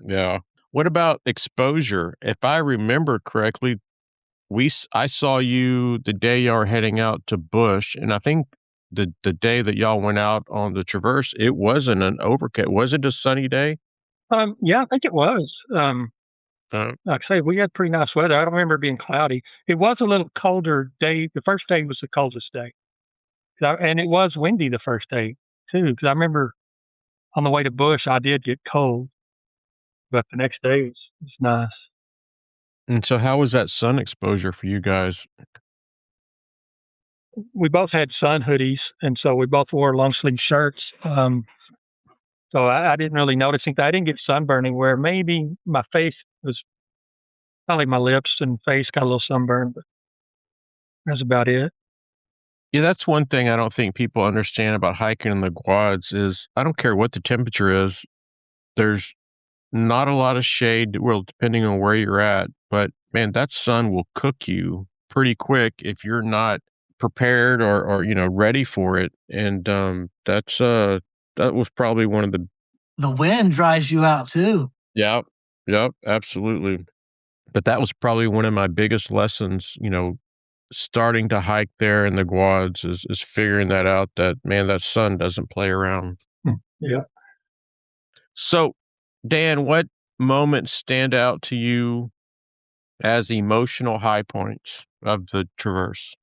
[SPEAKER 1] Yeah. What about exposure? If I remember correctly, I saw you the day y'all were heading out to Bush, and I think the day that y'all went out on the Traverse, it wasn't an overcast. Was it a sunny day?
[SPEAKER 3] Yeah, I think it was. Like I say, we had pretty nice weather. I don't remember it being cloudy. It was a little colder day. The first day was the coldest day. And it was windy the first day, too, because I remember on the way to Bush, I did get cold. But the next day was nice.
[SPEAKER 1] And so how was that sun exposure for you guys?
[SPEAKER 3] We both had sun hoodies, and so we both wore long-sleeve shirts. So I didn't really notice anything. I didn't get sunburn anywhere. Maybe my face was, probably my lips and face got a little sunburn, but that's about it.
[SPEAKER 1] Yeah, that's one thing I don't think people understand about hiking in the Guads is I don't care what the temperature is. There's not a lot of shade, well, depending on where you're at, but man, that sun will cook you pretty quick if you're not prepared or ready for it. And that was probably one of
[SPEAKER 2] the wind dries you out too.
[SPEAKER 1] Yep, absolutely. But that was probably one of my biggest lessons, starting to hike there in the Guads is figuring that out, that, man, that sun doesn't play around.
[SPEAKER 3] Yeah.
[SPEAKER 1] So, Dan, what moments stand out to you as emotional high points of the traverse?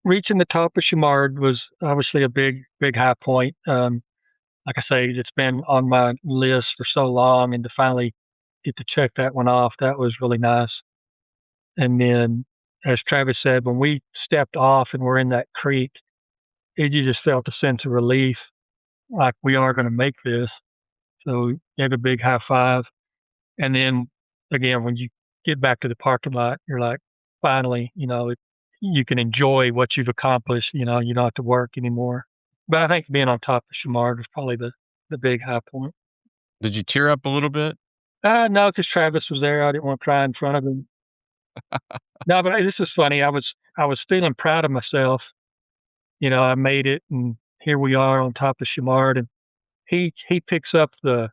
[SPEAKER 3] Reaching the top of Shumard was obviously a big high point. Like I say, it's been on my list for so long, and to finally get to check that one off, that was really nice. And then, as Travis said, when we stepped off and we're in that creek, you just felt a sense of relief, like we are going to make this. So gave a big high five. And then again, when you get back to the parking lot, you're like, finally, you can enjoy what you've accomplished. You don't have to work anymore. But I think being on top of Shumard was probably the big high point.
[SPEAKER 1] Did you tear up a little bit?
[SPEAKER 3] No, because Travis was there. I didn't want to cry in front of him. No, but this is funny. I was feeling proud of myself. I made it, and here we are on top of Shumard, and he picks up the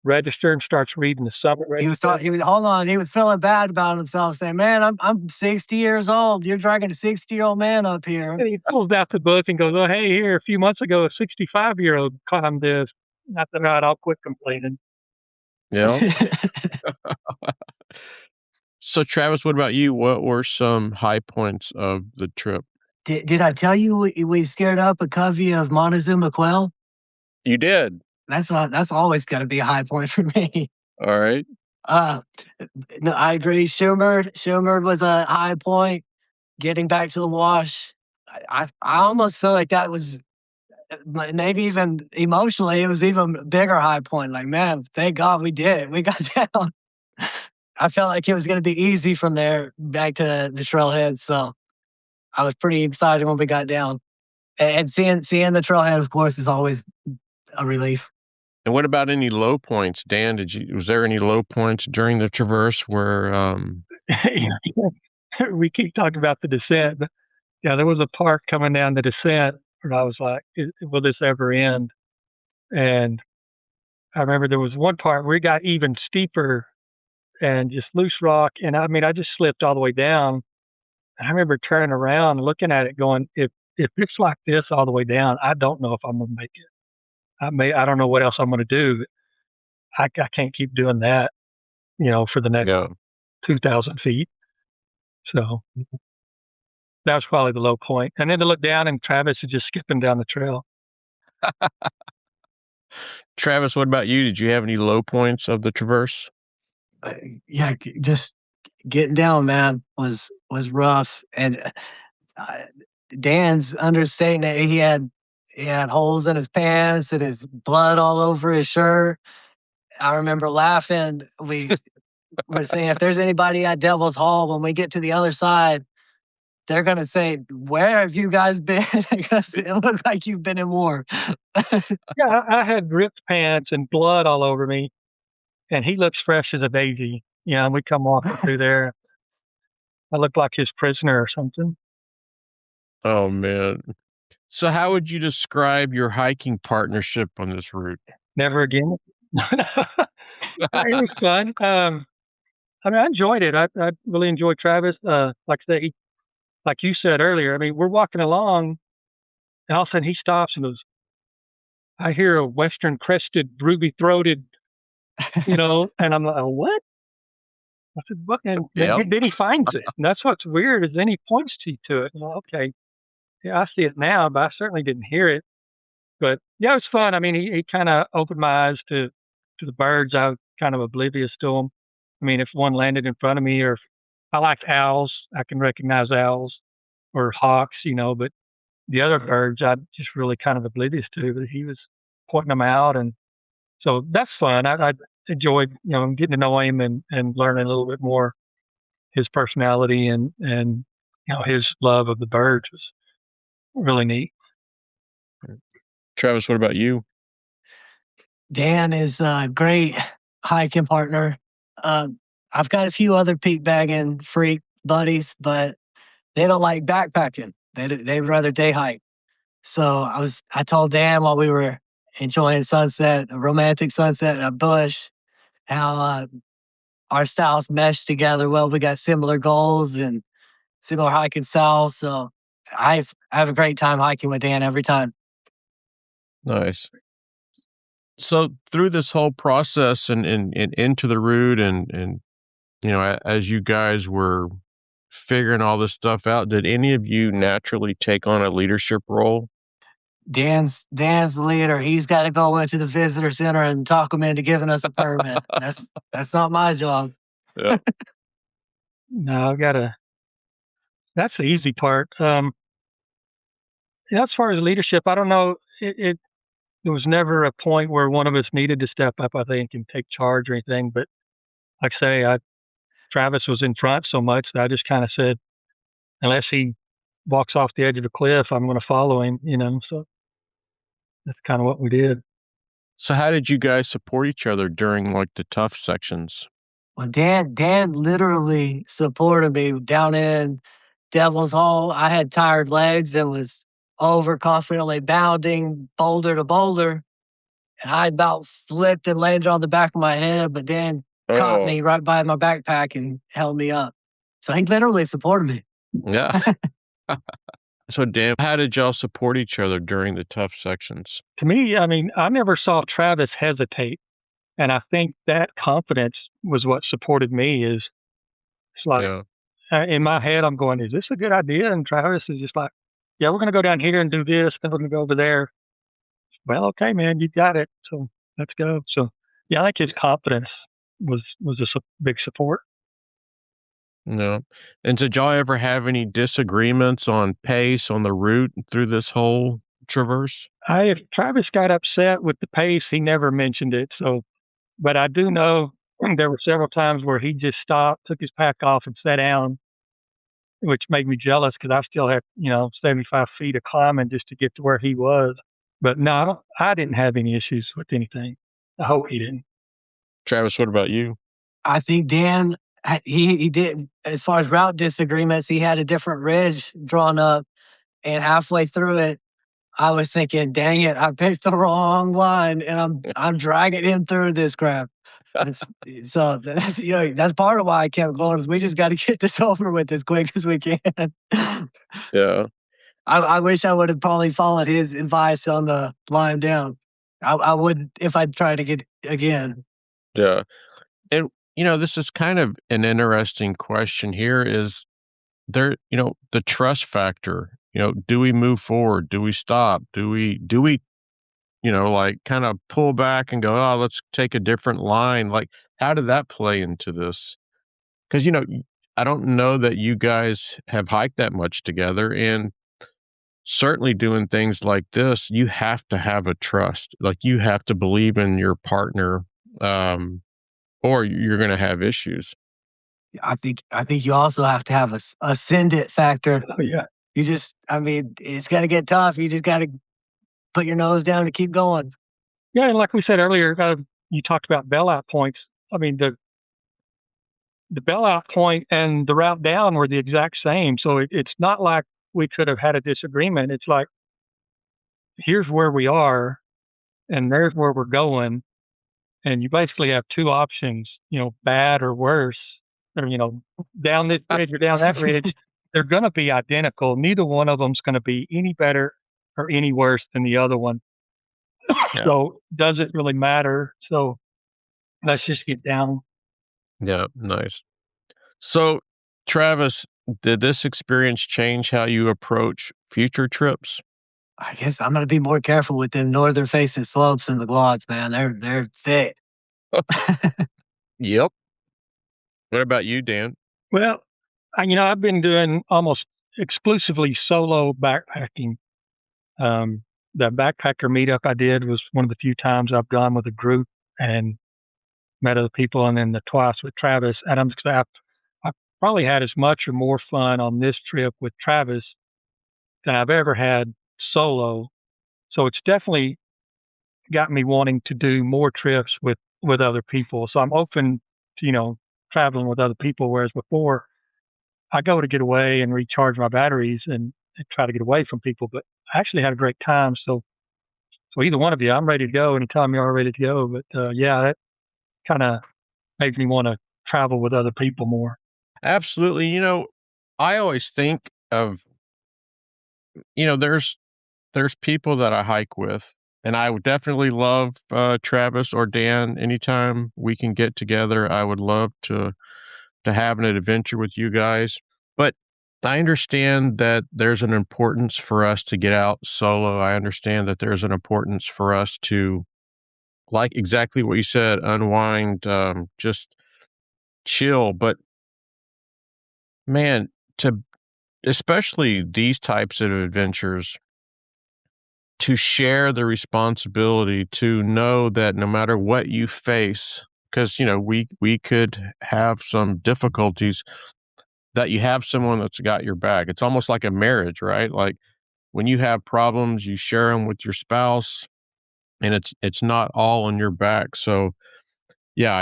[SPEAKER 3] register and starts reading the summit register.
[SPEAKER 2] He was feeling bad about himself, saying, "Man, I'm 60 years old. You're dragging a 60-year-old man up here."
[SPEAKER 3] And he pulls out the book and goes, "Oh, hey, here, a few months ago, a 65-year-old climbed this. Not that I'll quit complaining."
[SPEAKER 1] Yeah. So, Travis, what about you? What were some high points of the trip?
[SPEAKER 2] Did I tell you we scared up a covey of Montezuma quail?
[SPEAKER 1] You did.
[SPEAKER 2] That's always going to be a high point for me.
[SPEAKER 1] All right.
[SPEAKER 2] No, I agree. Shumard was a high point. Getting back to the wash, I almost feel like that was maybe even emotionally, it was even bigger high point. Like, man, thank God we did it. We got down. I felt like it was going to be easy from there back to the trailhead. So I was pretty excited when we got down. And seeing the trailhead, of course, is always a relief.
[SPEAKER 1] And what about any low points, Dan? Was there any low points during the traverse where?
[SPEAKER 3] We keep talking about the descent, but yeah, there was a part coming down the descent where I was like, "Will this ever end?" And I remember there was one part where it got even steeper and just loose rock, and I just slipped all the way down. And I remember turning around, looking at it, going, "If it's like this all the way down, I don't know if I'm gonna make it. I don't know what else I'm going to do. I can't keep doing that, for the next 2,000 feet." So that was probably the low point. And then to look down and Travis is just skipping down the trail.
[SPEAKER 1] Travis, what about you? Did you have any low points of the traverse?
[SPEAKER 2] Yeah, just getting down, man, was rough. And Dan's understating that he had holes in his pants and his blood all over his shirt. I remember laughing. We were saying, if there's anybody at Devil's Hall, when we get to the other side, they're going to say, "Where have you guys been?" Because it looked like you've been in war.
[SPEAKER 3] Yeah, I had ripped pants and blood all over me, and he looks fresh as a daisy. And we come walking through there. I looked like his prisoner or something.
[SPEAKER 1] Oh, man. So how would you describe your hiking partnership on this route?
[SPEAKER 3] Never again. It was fun. I enjoyed it. I really enjoyed Travis. Like I say, like you said earlier, we're walking along, and all of a sudden he stops and goes, "I hear a western crested, ruby throated," and I'm like, "What?" I said, "What?" And then he finds it. And that's what's weird is then he points to it. Okay, yeah, I see it now, but I certainly didn't hear it. But yeah, it was fun. He kind of opened my eyes to the birds. I was kind of oblivious to them. If one landed in front of me, or if I like owls, I can recognize owls or hawks, but the other birds I just really kind of oblivious to. But he was pointing them out, and so that's fun. I enjoyed getting to know him and learning a little bit more his personality and his love of the birds was really neat.
[SPEAKER 1] Travis, what about you?
[SPEAKER 2] Dan is a great hiking partner. I've got a few other peak bagging freak buddies, but they don't like backpacking. They'd rather day hike. So I told Dan while we were enjoying sunset, a romantic sunset in a bush, how our styles mesh together well. We got similar goals and similar hiking styles. So I have a great time hiking with Dan every time.
[SPEAKER 1] Nice. So through this whole process and into the route and as you guys were figuring all this stuff out, did any of you naturally take on a leadership role?
[SPEAKER 2] Dan's the leader. He's got to go into the visitor center and talk them into giving us a permit. That's not my job.
[SPEAKER 1] Yeah.
[SPEAKER 3] No, that's the easy part. As far as leadership, I don't know. There was never a point where one of us needed to step up, I think, and take charge or anything. But like I say, Travis was in front so much that I just kind of said, unless he walks off the edge of a cliff, I'm going to follow him, so that's kind of what we did.
[SPEAKER 1] So how did you guys support each other during like the tough sections?
[SPEAKER 2] Well, Dan literally supported me down in Devil's Hole. I had tired legs and was overconfidently bounding boulder to boulder. And I about slipped and landed on the back of my head, but Dan caught me right by my backpack and held me up. So he literally supported me.
[SPEAKER 1] Yeah. So, Dan, how did y'all support each other during the tough sections?
[SPEAKER 3] To me, I never saw Travis hesitate. And I think that confidence was what supported me. It's like, in my head, I'm going, is this a good idea? And Travis is just like, yeah, we're going to go down here and do this. Then we're going to go over there. Well, okay, man, you got it. So let's go. So, yeah, I think his confidence was a big support.
[SPEAKER 1] No. And did y'all ever have any disagreements on pace on the route through this whole traverse?
[SPEAKER 3] If Travis got upset with the pace, he never mentioned it. So, but I do know there were several times where he just stopped, took his pack off, and sat down, which made me jealous because I still had 75 feet of climbing just to get to where he was. But no, I didn't have any issues with anything. I hope he didn't.
[SPEAKER 1] Travis, what about you?
[SPEAKER 2] I think Dan, he did, as far as route disagreements, he had a different ridge drawn up. And halfway through it, I was thinking, dang it, I picked the wrong line and I'm dragging him through this crap. So that's part of why I kept going. Is we just got to get this over with as quick as we can.
[SPEAKER 1] Yeah.
[SPEAKER 2] I wish I would have probably followed his advice on the line down. I would if I'd try to get again.
[SPEAKER 1] Yeah. And, this is kind of an interesting question here is there, the trust factor, do we move forward? Do we stop? Do we, like kind of pull back and go, oh, let's take a different line? Like, how did that play into this? Because, I don't know that you guys have hiked that much together. And certainly doing things like this, you have to have a trust. Like, you have to believe in your partner, or you're going to have issues.
[SPEAKER 2] I think you also have to have a send it factor.
[SPEAKER 3] Oh, yeah.
[SPEAKER 2] You just, it's going to get tough. You just got to put your nose down to keep going.
[SPEAKER 3] Yeah, and like we said earlier, you talked about bailout points. The bailout point and the route down were the exact same. So it's not like we could have had a disagreement. It's like, here's where we are, and there's where we're going. And you basically have two options, bad or worse, or, down this ridge or down that ridge. They're going to be identical. Neither one of them's going to be any better or any worse than the other one. Yeah. So does it really matter? So let's just get down.
[SPEAKER 1] Yeah, nice. So, Travis, did this experience change how you approach future trips?
[SPEAKER 2] I guess I'm going to be more careful with them northern facing slopes in the Guads, man. They're thick.
[SPEAKER 1] Yep. What about you, Dan?
[SPEAKER 3] Well, I've been doing almost exclusively solo backpacking. The backpacker meetup I did was one of the few times I've gone with a group and met other people, and then the twice with Travis. And I probably had as much or more fun on this trip with Travis than I've ever had solo. So it's definitely got me wanting to do more trips with other people. So I'm open to, traveling with other people, whereas before I go to get away and recharge my batteries and try to get away from people. But I actually had a great time. So either one of you, I'm ready to go anytime you are ready to go. But yeah, that kind of made me want to travel with other people more.
[SPEAKER 1] Absolutely. I always think of, there's people that I hike with, and I would definitely love Travis or Dan. Anytime we can get together, I would love to have an adventure with you guys. But I understand that there's an importance for us to get out solo. I understand that there's an importance for us to, like exactly what you said, unwind, just chill. But man, especially these types of adventures, to share the responsibility, to know that no matter what you face, because we could have some difficulties, that you have someone that's got your back. It's almost like a marriage, right? Like when you have problems, you share them with your spouse, and it's not all on your back. So yeah,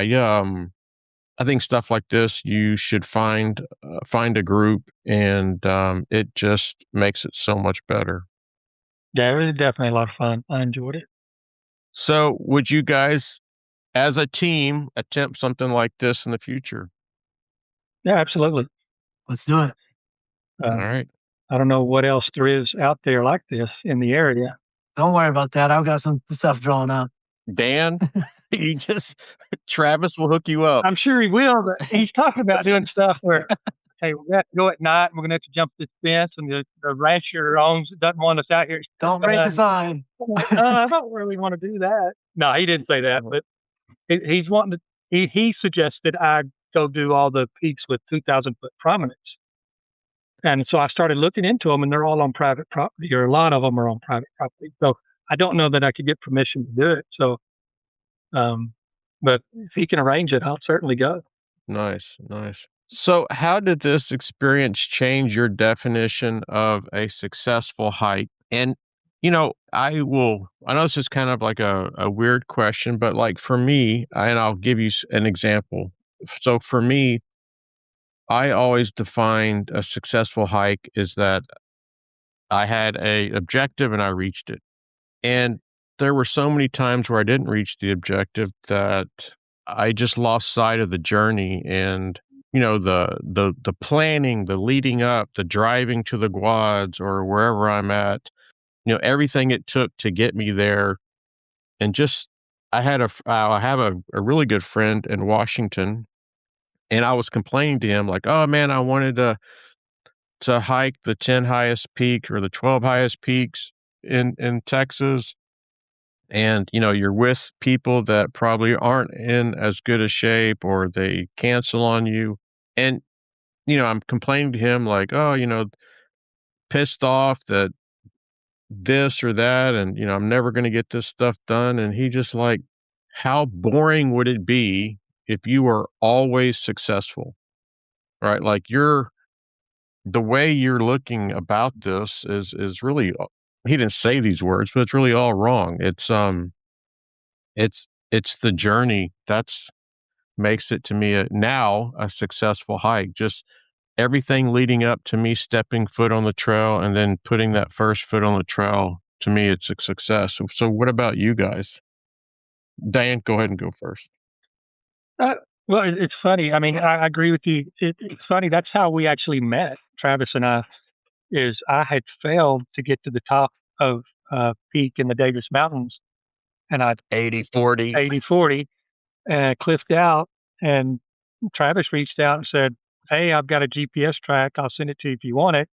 [SPEAKER 1] I think stuff like this, you should find a group, and it just makes it so much better.
[SPEAKER 3] Yeah, it was definitely a lot of fun. I enjoyed it.
[SPEAKER 1] So would you guys, as a team, attempt something like this in the future?
[SPEAKER 3] Yeah, absolutely.
[SPEAKER 2] Let's do it.
[SPEAKER 1] All right.
[SPEAKER 3] I don't know what else there is out there like this in the area.
[SPEAKER 2] Don't worry about that. I've got some stuff drawn up.
[SPEAKER 1] Dan, Travis will hook you up.
[SPEAKER 3] I'm sure he will, but he's talking about doing stuff where, hey, we have to go at night, and we're going to have to jump this fence, and the rancher doesn't want us out here.
[SPEAKER 2] Don't break the sign.
[SPEAKER 3] I don't really want to do that. No, he didn't say that, but he's wanting to. He suggested I go do all the peaks with 2,000-foot prominence. And so I started looking into them, and they're all on private property, or a lot of them are on private property. So I don't know that I could get permission to do it. So, but if he can arrange it, I'll certainly go.
[SPEAKER 1] Nice. So how did this experience change your definition of a successful hike? And, I know this is kind of like a weird question, but like for me, and I'll give you an example. So for me, I always defined a successful hike is that I had a objective and I reached it. And there were so many times where I didn't reach the objective that I just lost sight of the journey, and the planning, the leading up, the driving to the Guads or wherever I'm at, everything it took to get me there. And just I have a really good friend in Washington, and I was complaining to him like, oh man, I wanted to hike the 10 highest peak or the 12 highest peaks in Texas. And, you're with people that probably aren't in as good a shape, or they cancel on you. And, I'm complaining to him like, oh, pissed off that this or that. And, I'm never going to get this stuff done. And he just like, how boring would it be if you were always successful, right? Like the way you're looking about this is really, he didn't say these words, but it's really all wrong. It's the journey that's makes it to me now a successful hike. Just everything leading up to me stepping foot on the trail and then putting that first foot on the trail, to me, it's a success. So what about you guys? Dan, go ahead and go first.
[SPEAKER 3] Well, it's funny. I mean, I agree with you. It's funny. That's how we actually met, Travis and I, is I had failed to get to the top of peak in the Davis Mountains. And I 80-40, and I cliffed out, and Travis reached out and said, hey, I've got a GPS track. I'll send it to you if you want it.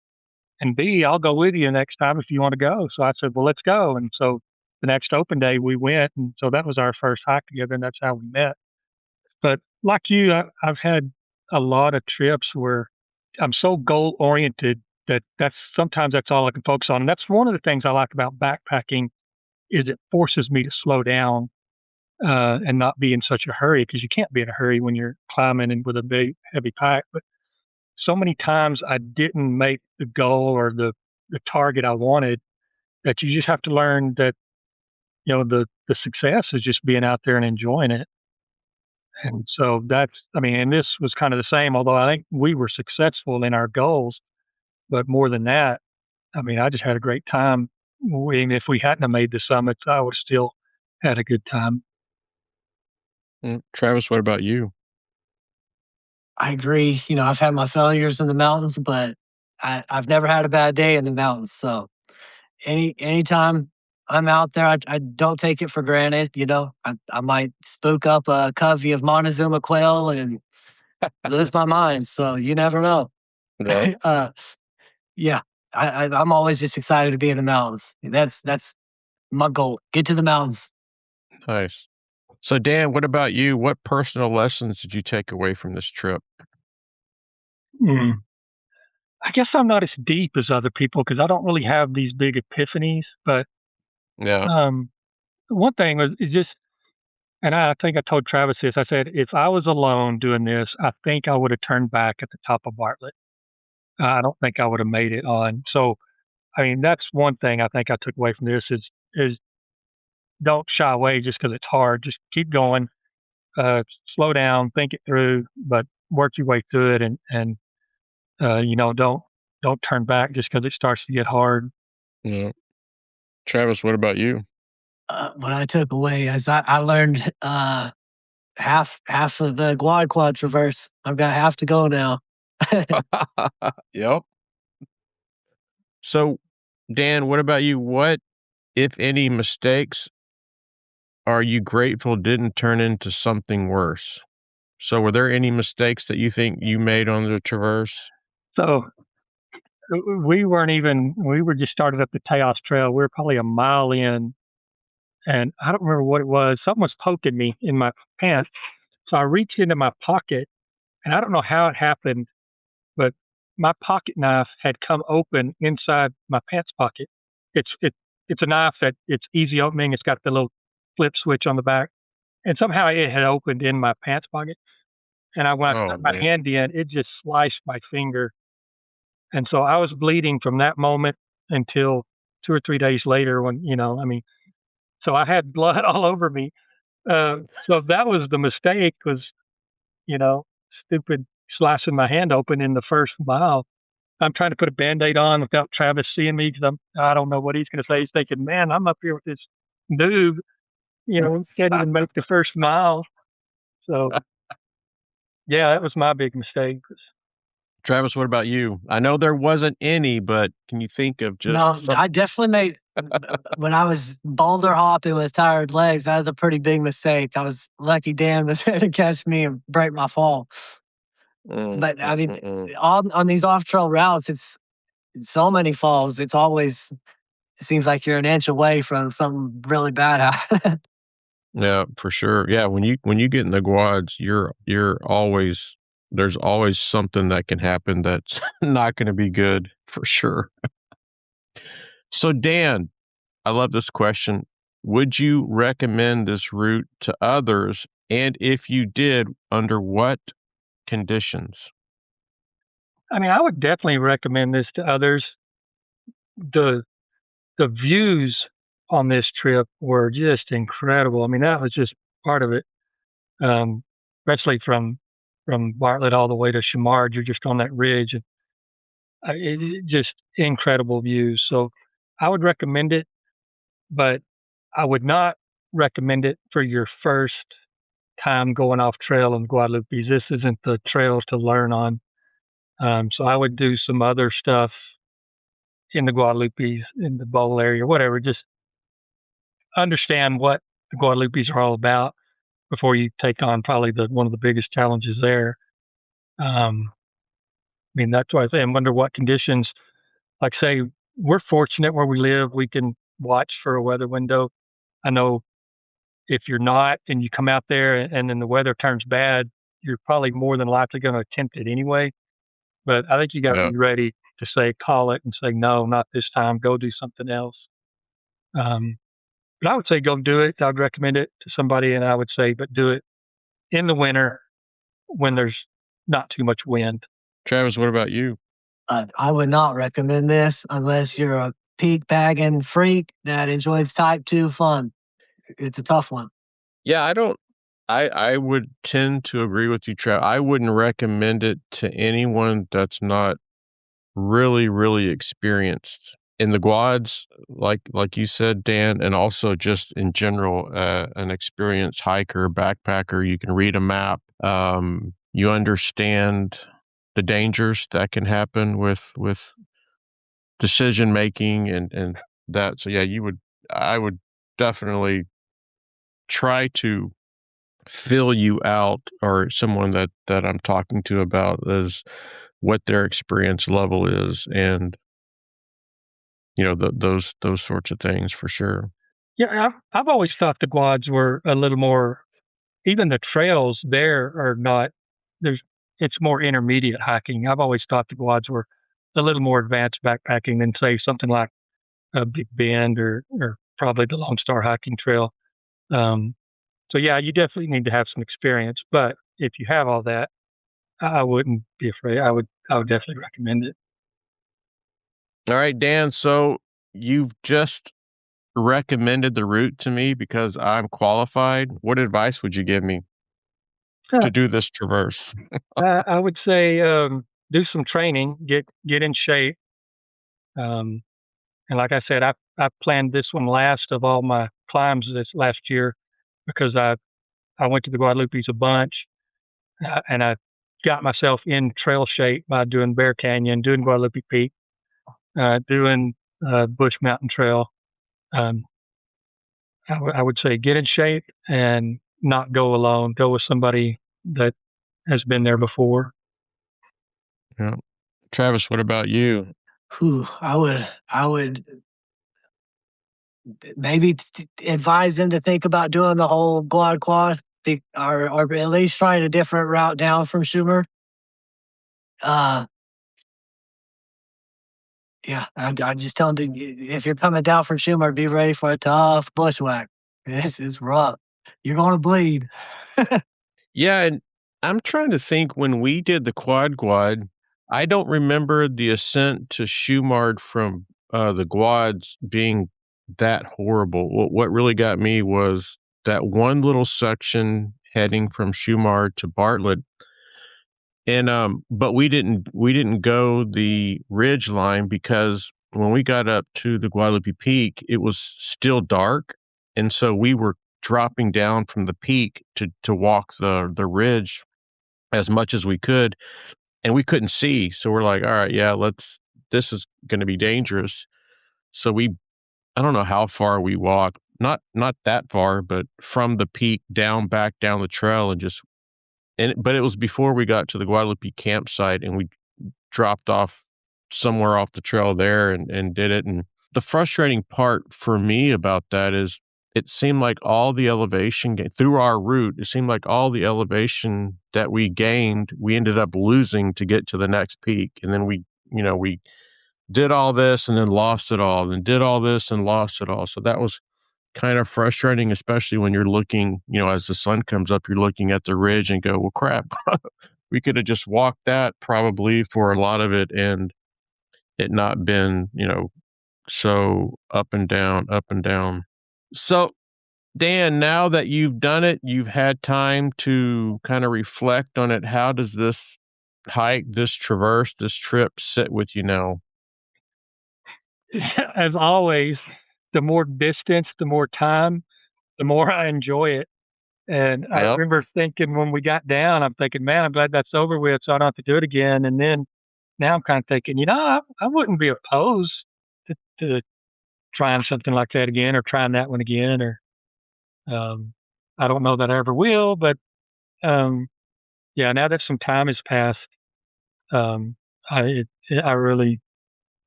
[SPEAKER 3] And B, I'll go with you next time if you want to go. So I said, well, let's go. And so the next open day we went. And so that was our first hike together, and that's how we met. But like you, I've had a lot of trips where I'm so goal oriented that's sometimes that's all I can focus on. And that's one of the things I like about backpacking is it forces me to slow down and not be in such a hurry, because you can't be in a hurry when you're climbing and with a big heavy pack. But so many times I didn't make the goal or the target I wanted, that you just have to learn that, the success is just being out there and enjoying it. And so and this was kind of the same, although I think we were successful in our goals, but more than that, I mean, I just had a great time. Even if we hadn't have made the summits, I would still had a good time.
[SPEAKER 1] Travis, what about you?
[SPEAKER 2] I agree. I've had my failures in the mountains, but I've never had a bad day in the mountains. So anytime I'm out there, I don't take it for granted. I might spook up a covey of Montezuma quail and lose my mind. So you never know.
[SPEAKER 1] No.
[SPEAKER 2] Yeah, I'm always just excited to be in the mountains. That's my goal. Get to the mountains.
[SPEAKER 1] Nice. So, Dan, what about you? What personal lessons did you take away from this trip?
[SPEAKER 3] I guess I'm not as deep as other people because I don't really have these big epiphanies. But
[SPEAKER 1] Yeah.
[SPEAKER 3] one thing is just, and I think I told Travis this. I said if I was alone doing this, I think I would have turned back at the top of Bartlett. I don't think I would have made it on. So, I mean, that's one thing I think I took away from this is don't shy away just because it's hard. Just keep going. Slow down, think it through, but work your way through it, and don't turn back just because it starts to get hard.
[SPEAKER 1] Yeah. Travis, what about you?
[SPEAKER 2] What I took away is I learned half of the quad traverse. I've got half to go now.
[SPEAKER 1] Yep. So, Dan, what about you? What, if any, mistakes are you grateful didn't turn into something worse? So, were there any mistakes that you think you made on the traverse?
[SPEAKER 3] So we were just started up the Taos Trail. We were probably a mile in, and I don't remember what it was. Something was poking me in my pants. So I reached into my pocket, and I don't know how it happened, but my pocket knife had come open inside my pants pocket. It's a knife that it's easy opening. It's got the little flip switch on the back, and somehow it had opened in my pants pocket. And when I put my hand in, it just sliced my finger. And so I was bleeding from that moment until 2 or 3 days later when, so I had blood all over me. So that was the mistake was, stupid slicing my hand open in the first mile. I'm trying to put a Band-Aid on without Travis seeing me because I don't know what he's going to say. He's thinking, man, I'm up here with this noob, can't even make the first mile. So, yeah, that was my big mistake.
[SPEAKER 1] Travis, what about you? I know there wasn't any, but can you think of just
[SPEAKER 2] No, I definitely made when I was boulder hopping with tired legs, that was a pretty big mistake. I was lucky Dan was there to catch me and break my fall. But I mean, on these off trail routes, it's so many falls. It seems like you're an inch away from something really bad happening.
[SPEAKER 1] Yeah, for sure. Yeah, when you get in the Guads, there's always something that can happen that's not going to be good for sure. So, Dan, I love this question. Would you recommend this route to others? And if you did, under what conditions?
[SPEAKER 3] I mean, I would definitely recommend this to others. The views on this trip were just incredible. I mean, that was just part of it. Especially from Bartlett all the way to Shumard, you're just on that ridge. It just incredible views. So I would recommend it, but I would not recommend it for your first time going off trail in Guadalupes. This isn't the trail to learn on. So I would do some other stuff in the Guadalupes, in the bowl area, whatever. Just understand what the Guadalupes are all about before you take on probably one of the biggest challenges there. I mean, that's why I say I wonder what conditions, like say, we're fortunate where we live, we can watch for a weather window. I know if you're not and you come out there and then the weather turns bad, you're probably more than likely going to attempt it anyway. But I think you got to be ready to say, call it and say, no, not this time, go do something else. But I would say go do it. I'd recommend it to somebody, and I would say, but do it in the winter when there's not too much wind.
[SPEAKER 1] Travis, what about you?
[SPEAKER 2] I would not recommend this unless you're a peak bagging freak that enjoys type 2 fun. It's a tough one.
[SPEAKER 1] Yeah, I would tend to agree with you, Trav. I wouldn't recommend it to anyone that's not really, really experienced in the Guads, like you said, Dan, and also just in general, an experienced hiker, backpacker, you can read a map. You understand the dangers that can happen with decision making and that. So yeah, I would definitely try to fill you out, or someone that I'm talking to, about is what their experience level is, and those sorts of things for sure.
[SPEAKER 3] Yeah, I've always thought the Guads were a little more. Even the trails there are not. It's more intermediate hiking. I've always thought the Guads were a little more advanced backpacking than, say, something like Big Bend or probably the Lone Star Hiking Trail. So yeah, you definitely need to have some experience. But if you have all that, I wouldn't be afraid. I would definitely recommend it.
[SPEAKER 1] All right, Dan. So you've just recommended the route to me because I'm qualified. What advice would you give me to do this traverse?
[SPEAKER 3] I would say do some training, get in shape. And like I said, I planned this one last of all my climbs this last year because I went to the Guadalupes a bunch, and I got myself in trail shape by doing Bear Canyon, doing Guadalupe Peak, doing Bush Mountain Trail. I would say get in shape and not go alone. Go with somebody that has been there before.
[SPEAKER 1] Yeah. Travis, what about you?
[SPEAKER 2] I would maybe advise them to think about doing the whole quad, or at least trying a different route down from Shumard. Yeah, I just tell them, if you're coming down from Shumard, be ready for a tough bushwhack. This is rough. You're going to bleed.
[SPEAKER 1] Yeah, and I'm trying to think, when we did the quad, I don't remember the ascent to Shumard from the Guads being that horrible. What really got me was that one little section heading from Shumard to Bartlett. And but we didn't go the ridge line, because when we got up to the Guadalupe Peak, it was still dark, and so we were dropping down from the peak to walk the ridge as much as we could, and we couldn't see. So we're like, all right, yeah, this is going to be dangerous. So I don't know how far we walked, not that far, but from the peak back down the trail, but it was before we got to the Guadalupe campsite, and we dropped off somewhere off the trail there and did it. And the frustrating part for me about that is, it seemed like all the elevation through our route, it seemed like all the elevation that we gained, we ended up losing to get to the next peak. And then we did all this and then lost it all, and did all this and lost it all. So that was kind of frustrating, especially when you're looking, as the sun comes up, you're looking at the ridge and go, well, crap, we could have just walked that probably for a lot of it, and it not been, so up and down, up and down. So, Dan, now that you've done it, you've had time to kind of reflect on it. How does this hike, this traverse, this trip sit with you now?
[SPEAKER 3] As always, the more distance, the more time, the more I enjoy it. And I remember thinking when we got down, I'm thinking, man, I'm glad that's over with, so I don't have to do it again. And then now I'm kind of thinking, I wouldn't be opposed to trying something like that again, or trying that one again, or I don't know that I ever will, but yeah, now that some time has passed, I really,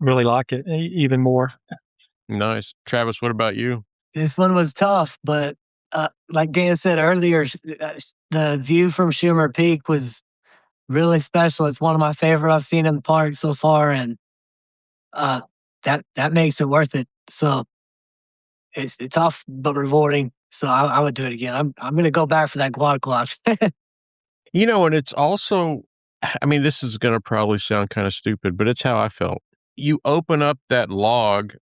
[SPEAKER 3] really like it even more.
[SPEAKER 1] Nice. Travis, what about you?
[SPEAKER 2] This one was tough, but like Dan said earlier, the view from Shumard Peak was really special. It's one of my favorite I've seen in the park so far, and that makes it worth it. So it's tough but rewarding. So I would do it again. I'm going to go back for that quad.
[SPEAKER 1] And it's also, this is going to probably sound kind of stupid, but it's how I felt. You open up that log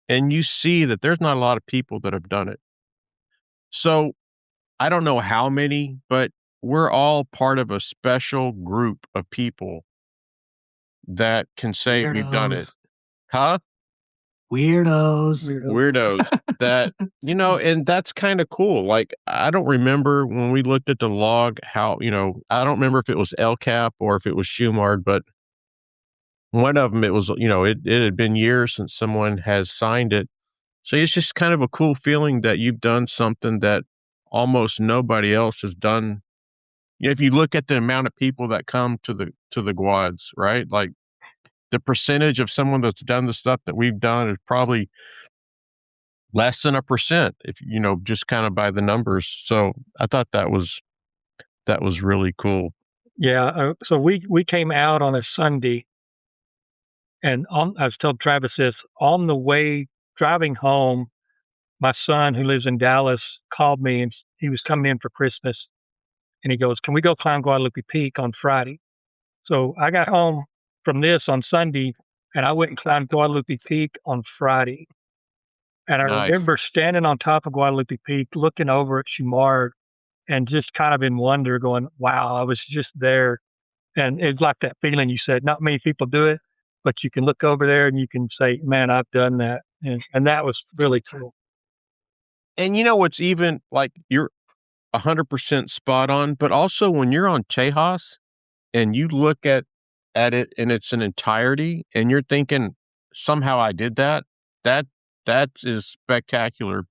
[SPEAKER 1] and you see that there's not a lot of people that have done it. So I don't know how many, but we're all part of a special group of people that can say we've done it. Huh? Weirdos that, and that's kind of cool. Like, I don't remember when we looked at the log how, I don't remember if it was El Cap or if it was Shumard, but one of them, it was, it had been years since someone has signed it. So it's just kind of a cool feeling that you've done something that almost nobody else has done. If you look at the amount of people that come to the Guads, right? Like, the percentage of someone that's done the stuff that we've done is probably less than 1%, if just kind of by the numbers. So I thought that was really cool.
[SPEAKER 3] Yeah. So we came out on a Sunday, and I was telling Travis this, on the way driving home, my son who lives in Dallas called me, and he was coming in for Christmas, and he goes, "Can we go climb Guadalupe Peak on Friday?" So I got home from this on Sunday, and I went and climbed Guadalupe Peak on Friday. And I remember standing on top of Guadalupe Peak, looking over at Shumard, and just kind of in wonder, going, "Wow, I was just there." And it's like that feeling you said, not many people do it, but you can look over there and you can say, "Man, I've done that." And that was really cool.
[SPEAKER 1] And what's even, like, you're 100% spot on, but also when you're on Tejas and you look at it in its entirety and you're thinking, somehow I did that is spectacular.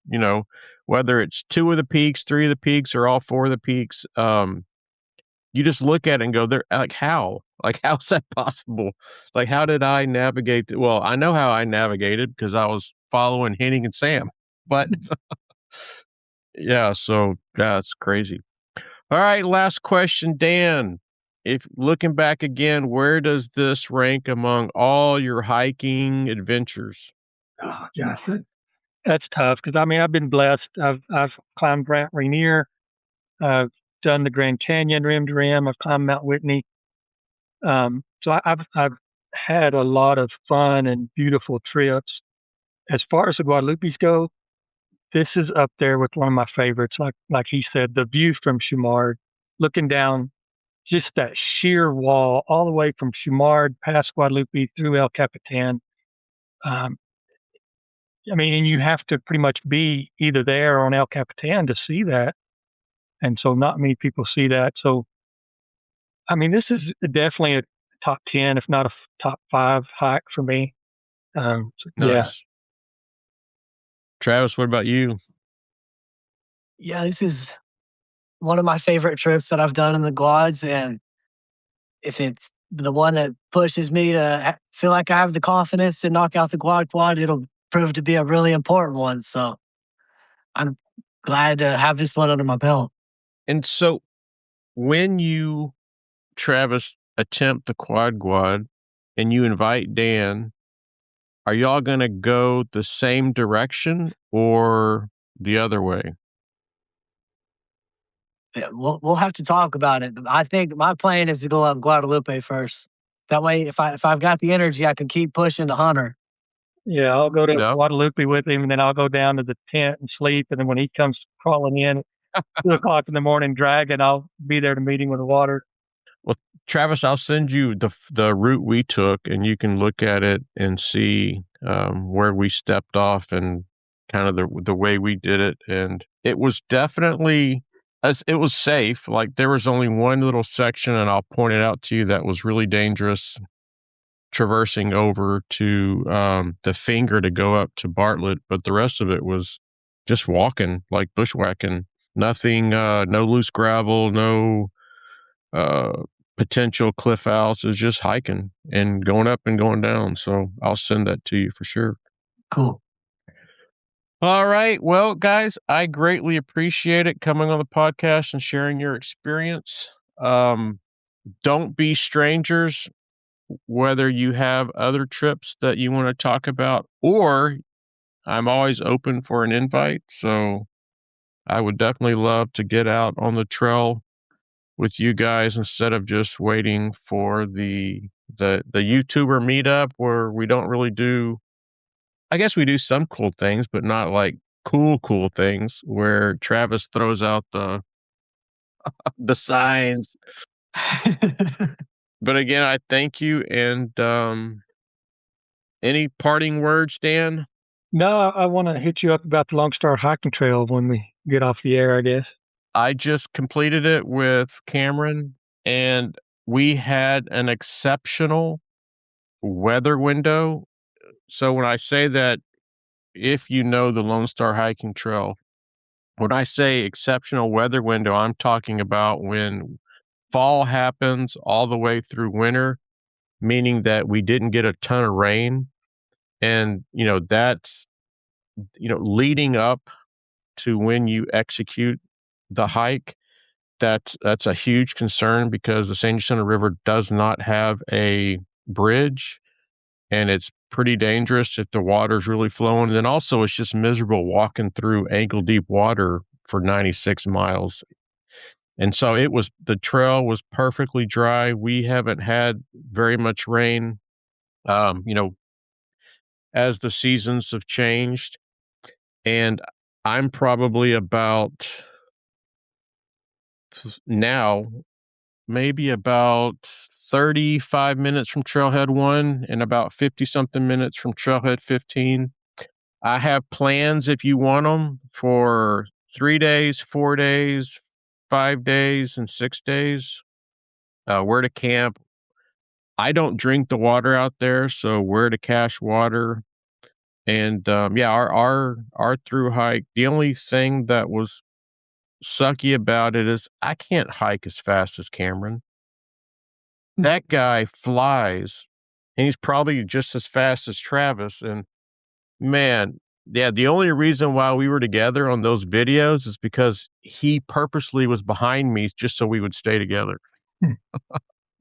[SPEAKER 1] Whether it's 2 of the peaks, 3 of the peaks, or all 4 of the peaks, you just look at it and go, "They're like, how? Like, how's that possible? Like, how did I navigate it?" Well, I know how I navigated because I was following Henning and Sam, but yeah, so that's crazy. All right, last question, Dan. If looking back again, where does this rank among all your hiking adventures?
[SPEAKER 3] Oh, gosh, that's tough because I've been blessed. I've climbed Grant Rainier, I've done the Grand Canyon rim to rim, I've climbed Mount Whitney. So I've had a lot of fun and beautiful trips. As far as the Guadalupes go, this is up there with one of my favorites. Like he said, the view from Shumard, looking down just that sheer wall all the way from Shumard past Guadalupe through El Capitan. And you have to pretty much be either there or on El Capitan to see that. And so not many people see that. So, this is definitely a top 10, if not a top 5 hike for me.
[SPEAKER 1] Nice.
[SPEAKER 3] Yeah.
[SPEAKER 1] Travis, what about you?
[SPEAKER 2] Yeah, this is one of my favorite trips that I've done in the Guads. And if it's the one that pushes me to feel like I have the confidence to knock out the quad, it'll prove to be a really important one. So I'm glad to have this one under my belt.
[SPEAKER 1] And so when you, Travis, attempt the quad and you invite Dan, are y'all going to go the same direction or the other way?
[SPEAKER 2] Yeah, we'll have to talk about it. I think my plan is to go up Guadalupe first. That way, if I've got the energy, I can keep pushing to Hunter.
[SPEAKER 3] Yeah, I'll go to Guadalupe with him, and then I'll go down to the tent and sleep. And then when he comes crawling in at 2 o'clock in the morning dragging, I'll be there to meet him with the water.
[SPEAKER 1] Well, Travis, I'll send you the route we took, and you can look at it and see where we stepped off and kind of the way we did it. And it was definitely, it was safe. Like, there was only one little section, and I'll point it out to you, that was really dangerous, traversing over to the Finger to go up to Bartlett. But the rest of it was just walking, like bushwhacking. Nothing, no loose gravel, no potential cliff outs. Is just hiking and going up and going down. So I'll send that to you for sure.
[SPEAKER 2] Cool.
[SPEAKER 1] All right. Well, guys, I greatly appreciate it coming on the podcast and sharing your experience. Don't be strangers, whether you have other trips that you want to talk about, or I'm always open for an invite. So I would definitely love to get out on the trail with you guys instead of just waiting for the YouTuber meetup, where we don't really do, I guess we do some cool things, but not like cool things where Travis throws out the signs. But again, I thank you. And any parting words, Dan?
[SPEAKER 3] No, I want to hit you up about the Lone Star hiking trail when we get off the air, I guess.
[SPEAKER 1] I just completed it with Cameron, and we had an exceptional weather window. So when I say that, if you know the Lone Star hiking trail, when I say exceptional weather window, I'm talking about when fall happens all the way through winter, meaning that we didn't get a ton of rain. And, that's, leading up to when you execute the hike, that's a huge concern because the San Jacinto River does not have a bridge, and it's pretty dangerous if the water's really flowing. And then also it's just miserable walking through ankle deep water for 96 miles. And so the trail was perfectly dry. We haven't had very much rain, as the seasons have changed. And I'm probably about now, maybe about 35 minutes from Trailhead 1 and about 50 something minutes from Trailhead 15. I have plans, if you want them, for 3 days, 4 days, 5 days, and 6 days. Where to camp. I don't drink the water out there, so where to cache water. And our through hike, the only thing that was sucky about it is I can't hike as fast as Cameron. That guy flies, and he's probably just as fast as Travis. And man, yeah, the only reason why we were together on those videos is because he purposely was behind me just so we would stay together.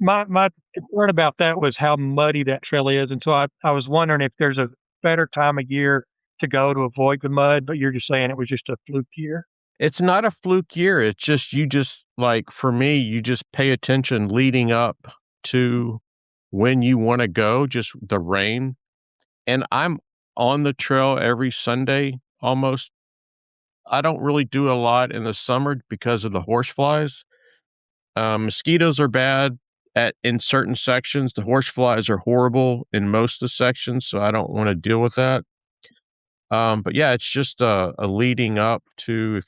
[SPEAKER 3] My concern about that was how muddy that trail is. And so I was wondering if there's a better time of year to go to avoid the mud, but you're just saying it was just a fluke year.
[SPEAKER 1] It's not a fluke year. It's just, for me, you just pay attention leading up to when you want to go, just the rain. And I'm on the trail every Sunday almost. I don't really do a lot in the summer because of the horseflies. Mosquitoes are bad in certain sections. The horseflies are horrible in most of the sections, so I don't want to deal with that. But yeah, it's just a leading up to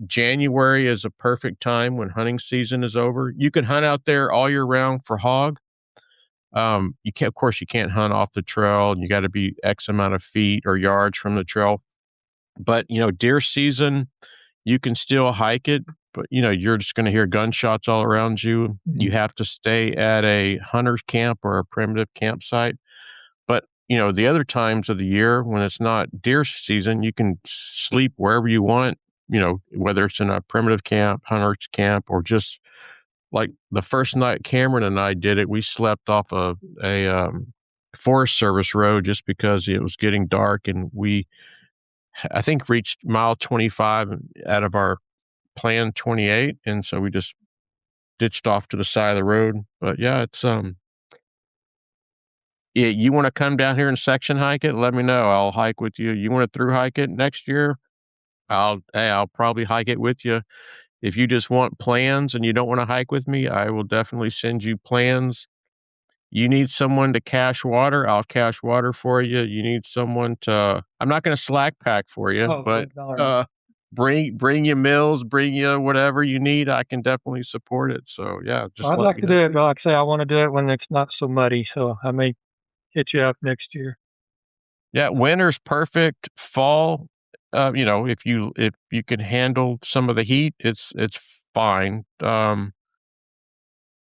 [SPEAKER 1] January is a perfect time when hunting season is over. You can hunt out there all year round for hog. You can't hunt off the trail, and you got to be X amount of feet or yards from the trail. But, deer season, you can still hike it, but, you're just going to hear gunshots all around you. Mm-hmm. You have to stay at a hunter's camp or a primitive campsite. But, the other times of the year when it's not deer season, you can sleep wherever you want, whether it's in a primitive camp, hunter's camp, or just like the first night Cameron and I did it, we slept off a Forest Service road just because it was getting dark, and we, I think, reached mile 25 out of our planned 28, and so we just ditched off to the side of the road. But yeah, it's you want to come down here and section hike it, let me know. I'll hike with you. You want to through hike it next year? I'll probably hike it with you. If you just want plans and you don't want to hike with me, I will definitely send you plans. You need someone to cache water, I'll cache water for you. You need someone I'm not going to slack pack for you, but bring you meals, bring you whatever you need. I can definitely support it. So yeah,
[SPEAKER 3] I'd like to do it, but like I say, I want to do it when it's not so muddy. So I may hit you up next year.
[SPEAKER 1] Yeah, winter's perfect. Fall, if you can handle some of the heat, it's fine.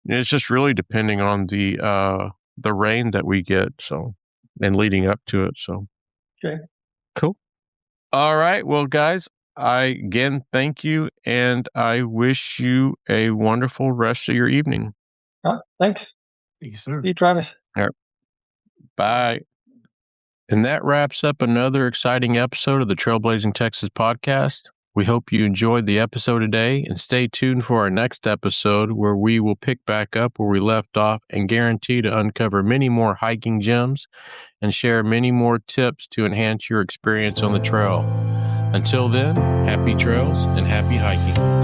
[SPEAKER 1] It's just really depending on the rain that we get, so, and leading up to it. So,
[SPEAKER 3] okay,
[SPEAKER 1] cool. All right, well, guys, I again thank you, and I wish you a wonderful rest of your evening.
[SPEAKER 3] Thanks.
[SPEAKER 2] Thank you, sir.
[SPEAKER 3] See you, Travis.
[SPEAKER 1] All right. Bye. And that wraps up another exciting episode of the Trailblazing Texas Podcast. We hope you enjoyed the episode today, and stay tuned for our next episode where we will pick back up where we left off and guarantee to uncover many more hiking gems and share many more tips to enhance your experience on the trail. Until then, happy trails and happy hiking.